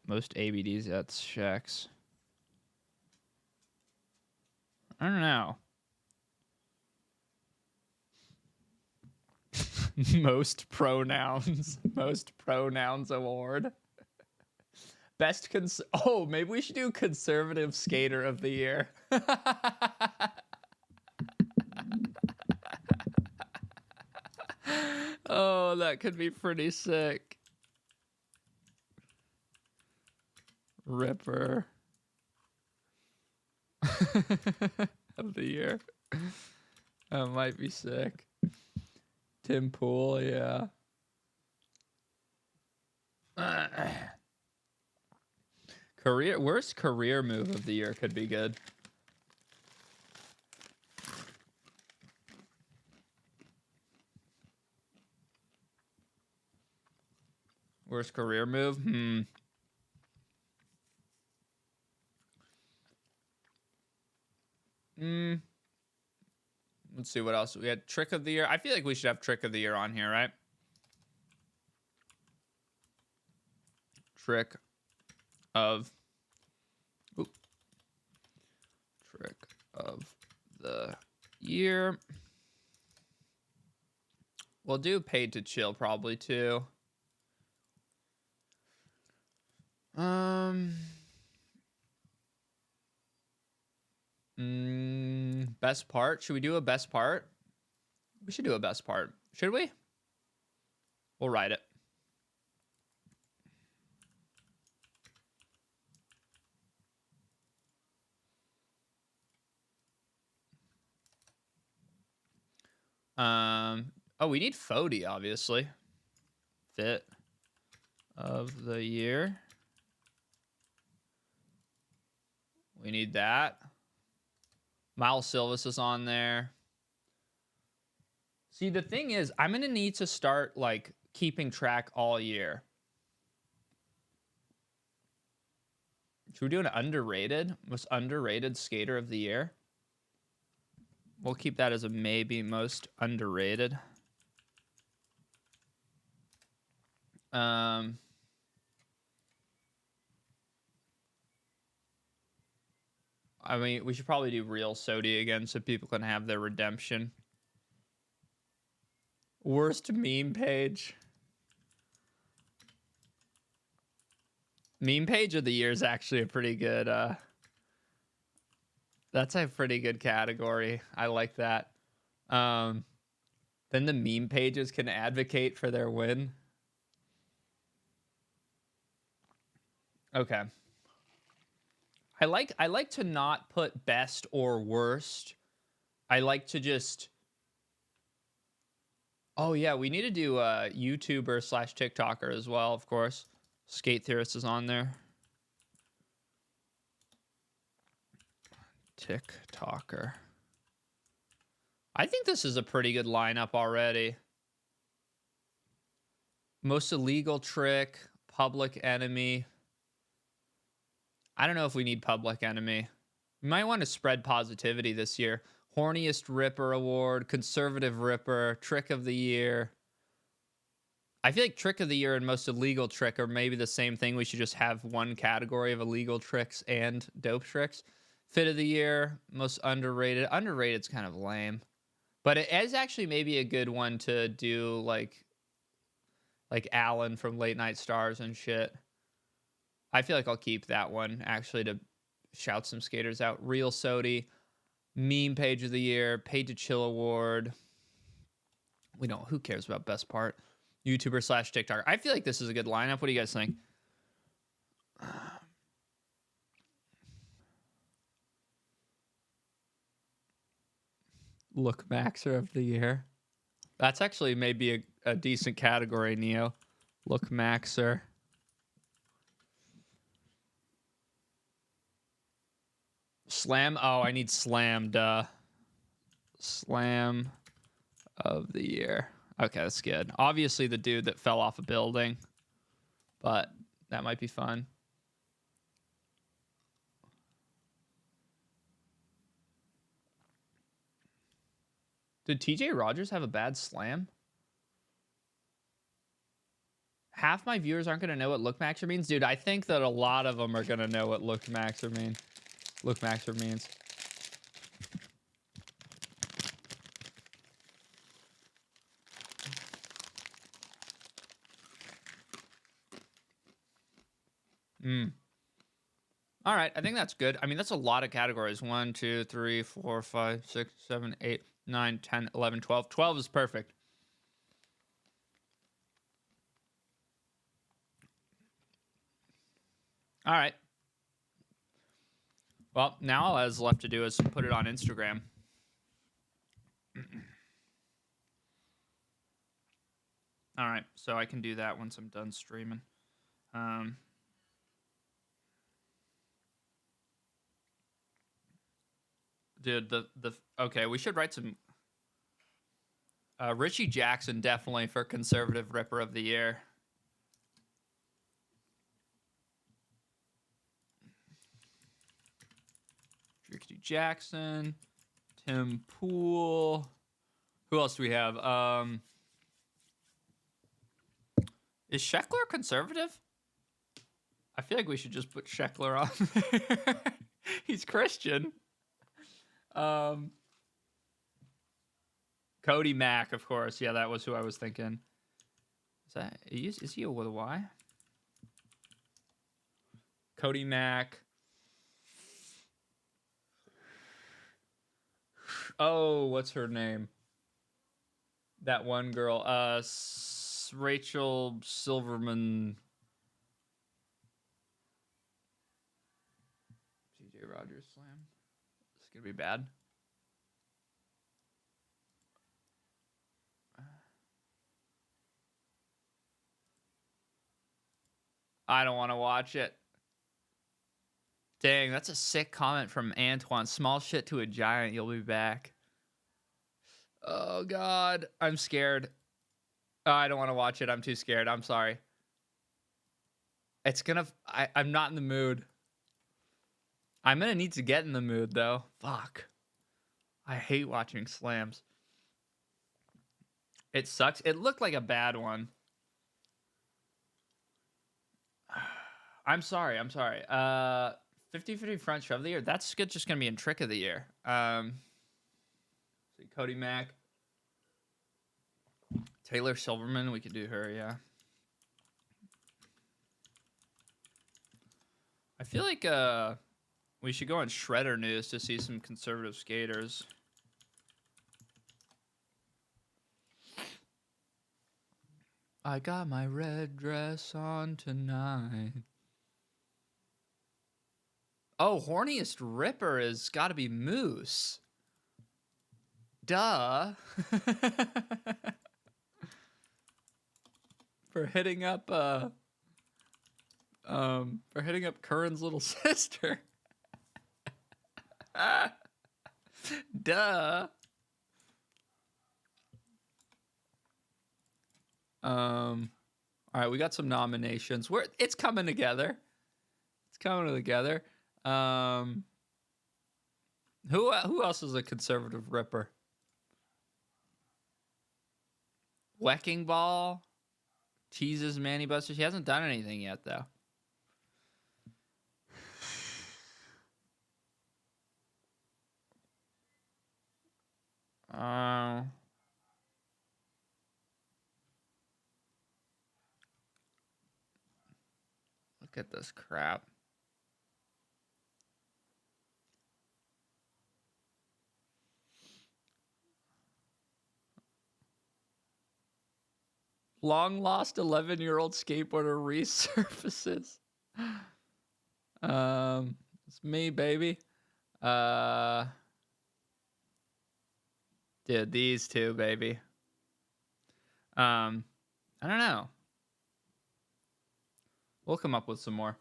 Most ABDs, that's Shaq's. I don't know. Most pronouns. Most pronouns award. Best oh, maybe we should do conservative skater of the year. Oh, that could be pretty sick. Ripper of the year. That might be sick. Tim Pool, yeah. Worst career move of the year could be good. Worst career move? Let's see what else. We had Trick of the Year. I feel like we should have Trick of the Year on here, right? Trick of the Year. We'll do Paid to Chill probably too. Best part. Should we do a best part? We should do a best part. Should we? We'll write it. Oh, we need Fody, obviously. Fit of the year. We need that. Miles Silvis is on there. See, the thing is, I'm going to need to start, like, keeping track all year. Should we do an underrated? Most underrated skater of the year? We'll keep that as a maybe most underrated. I mean, we should probably do real Sodi again so people can have their redemption. Worst meme page. Meme page of the year is actually a pretty good, that's a pretty good category. I like that. Then the meme pages can advocate for their win. Okay. I like to not put best or worst. I like to just. Oh yeah, we need to do YouTuber / TikToker as well, of course. Skate Theorist is on there. TikToker. I think this is a pretty good lineup already. Most illegal trick, Public Enemy. I don't know if we need Public Enemy. We might want to spread positivity this year. Horniest Ripper Award, Conservative Ripper, Trick of the Year. I feel like Trick of the Year and Most Illegal Trick are maybe the same thing. We should just have one category of illegal tricks and dope tricks. Fit of the Year, Most Underrated. Underrated's kind of lame. But it is actually maybe a good one to do like Alan from Late Night Stars and shit. I feel like I'll keep that one actually to shout some skaters out. Real Sody, Meme Page of the Year, Paid to Chill Award. We don't. Who cares about best part? YouTuber / TikToker. I feel like this is a good lineup. What do you guys think? Look Maxer of the Year. That's actually maybe a decent category, Neo. Look Maxer. Slam. Oh, I need Slam. Duh. Slam of the Year. Okay, that's good. Obviously the dude that fell off a building, but that might be fun. Did TJ Rogers have a bad slam? Half my viewers aren't going to know what Look Maxer means. Dude, I think that a lot of them are going to know what Look Maxer means. Look Maxer means. All right, I think that's good. I mean, that's a lot of categories. 1, 2, 3, 4, 5, 6, 7, 8, 9, 10, 11, 12. 12 is perfect. All right. Well, now all that's left to do is put it on Instagram. All right, so I can do that once I'm done streaming. Dude, okay, we should write some. Richie Jackson definitely for Conservative Ripper of the Year. Richie Jackson, Tim Pool. Who else do we have? Is Sheckler conservative? I feel like we should just put Sheckler on there. He's Christian. Cody Mack, of course. Yeah, that was who I was thinking. Is he with a Y? Cody Mack. Oh, what's her name? That one girl. Rachel Silverman. TJ Rogers slam. It's gonna be bad. I don't want to watch it. Dang, that's a sick comment from Antoine. Small shit to a giant. You'll be back. Oh, God. I'm scared. Oh, I don't want to watch it. I'm too scared. I'm sorry. It's gonna... I'm not in the mood. I'm gonna need to get in the mood, though. Fuck. I hate watching slams. It sucks. It looked like a bad one. I'm sorry. 50-50 front shove of the year. That's good. Just gonna be in trick of the year. See Cody Mack, Taylor Silverman. We could do her. Yeah. I feel like we should go on Shredder News to see some conservative skaters. I got my red dress on tonight. Oh, horniest ripper is got to be Moose. Duh. For hitting up Curran's little sister. Duh. All right, we got some nominations. It's coming together. It's coming together. Who else is a conservative ripper? Wecking Ball teases Manny Buster. He hasn't done anything yet, though. Look at this crap. Long lost 11-year-old skateboarder resurfaces. It's me, baby. Dude, these two, baby. I don't know. We'll come up with some more.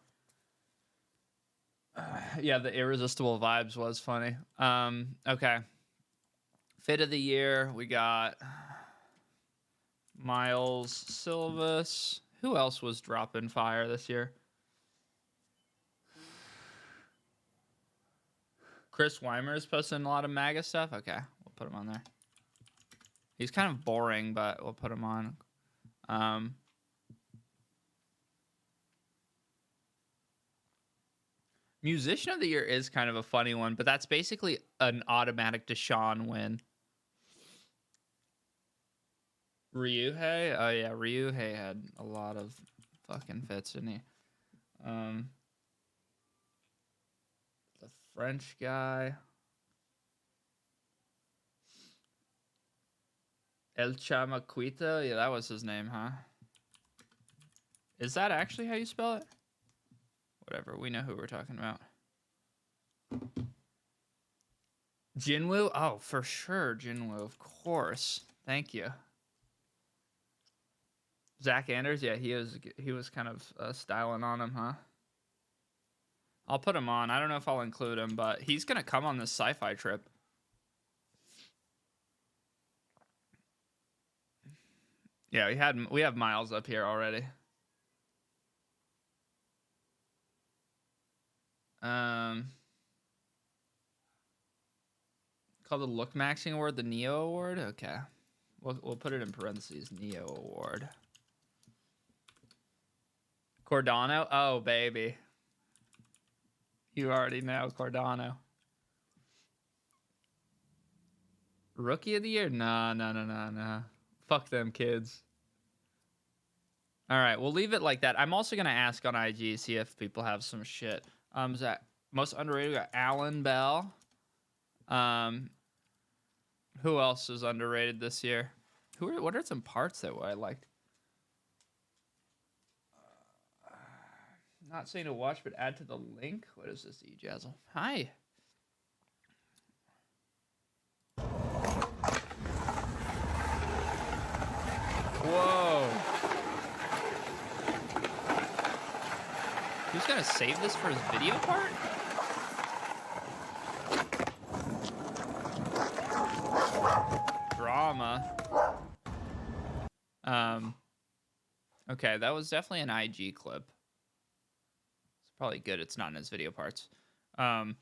Yeah, the Irresistible Vibes was funny. Okay. Fit of the year, we got Miles Silvas. Who else was dropping fire this year? Chris Weimer is posting a lot of MAGA stuff. Okay, we'll put him on there. He's kind of boring, but we'll put him on. Musician of the year is kind of a funny one, but that's basically an automatic Deshaun win. Ryuhei? Oh, yeah, Ryuhei had a lot of fucking fits, didn't he? The French guy. El Chamaquita? Yeah, that was his name, huh? Is that actually how you spell it? Whatever, we know who we're talking about. Jinwoo? Oh, for sure, Jinwoo, of course. Thank you. Zach Anders? Yeah, he was kind of styling on him, huh? I'll put him on. I don't know if I'll include him, but he's going to come on this sci-fi trip. Yeah, we have Miles up here already. Called the Look Maxing Award the Neo Award. Okay, we'll put it in parentheses. Neo Award. Cordano. Oh baby, you already know Cordano. Rookie of the year? No. Fuck them kids. All right, we'll leave it like that. I'm also gonna ask on IG, see if people have some shit. Is that most underrated? We got Alan Bell. Who else is underrated this year? What are some parts that I liked? Not saying to watch, but add to the link. What is this, E-Jazzle? Hi. Whoa. Who's gonna save this for his video part? Drama. Okay, that was definitely an IG clip. It's probably good it's not in his video parts. Isaac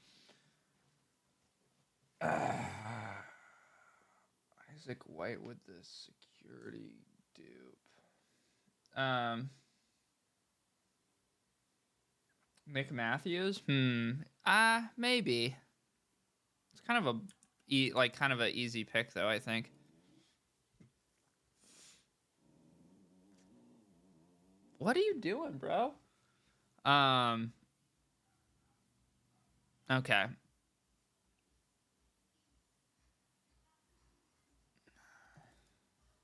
White with the security dupe. Nick Matthews? Maybe. It's kind of an easy pick though, I think. What are you doing, bro? Okay.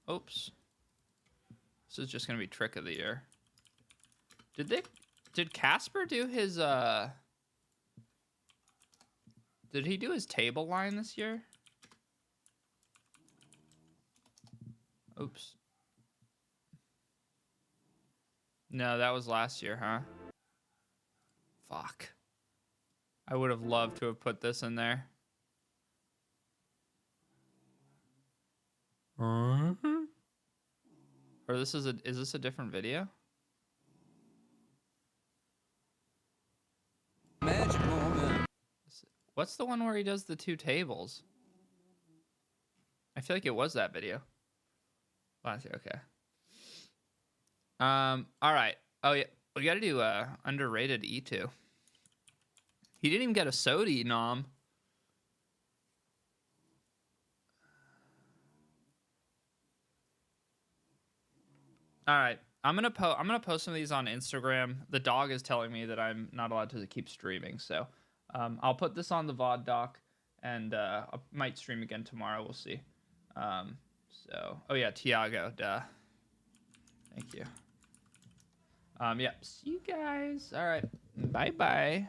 Oops. This is just gonna be trick of the year. Did Casper do his Did he do his table line this year? Oops. No, that was last year, huh? Fuck. I would have loved to have put this in there. Or is this a different video? Magic moment. What's the one where he does the 2 tables? I feel like it was that video. Last year, okay. All right. Oh yeah, we got to do underrated E2. He didn't even get a Sodi nom. All right, I'm gonna post some of these on Instagram. The dog is telling me that I'm not allowed to keep streaming, so I'll put this on the VOD doc, and I might stream again tomorrow. We'll see. So, oh yeah, Tiago, duh. Thank you. Yeah, see you guys. All right, bye bye.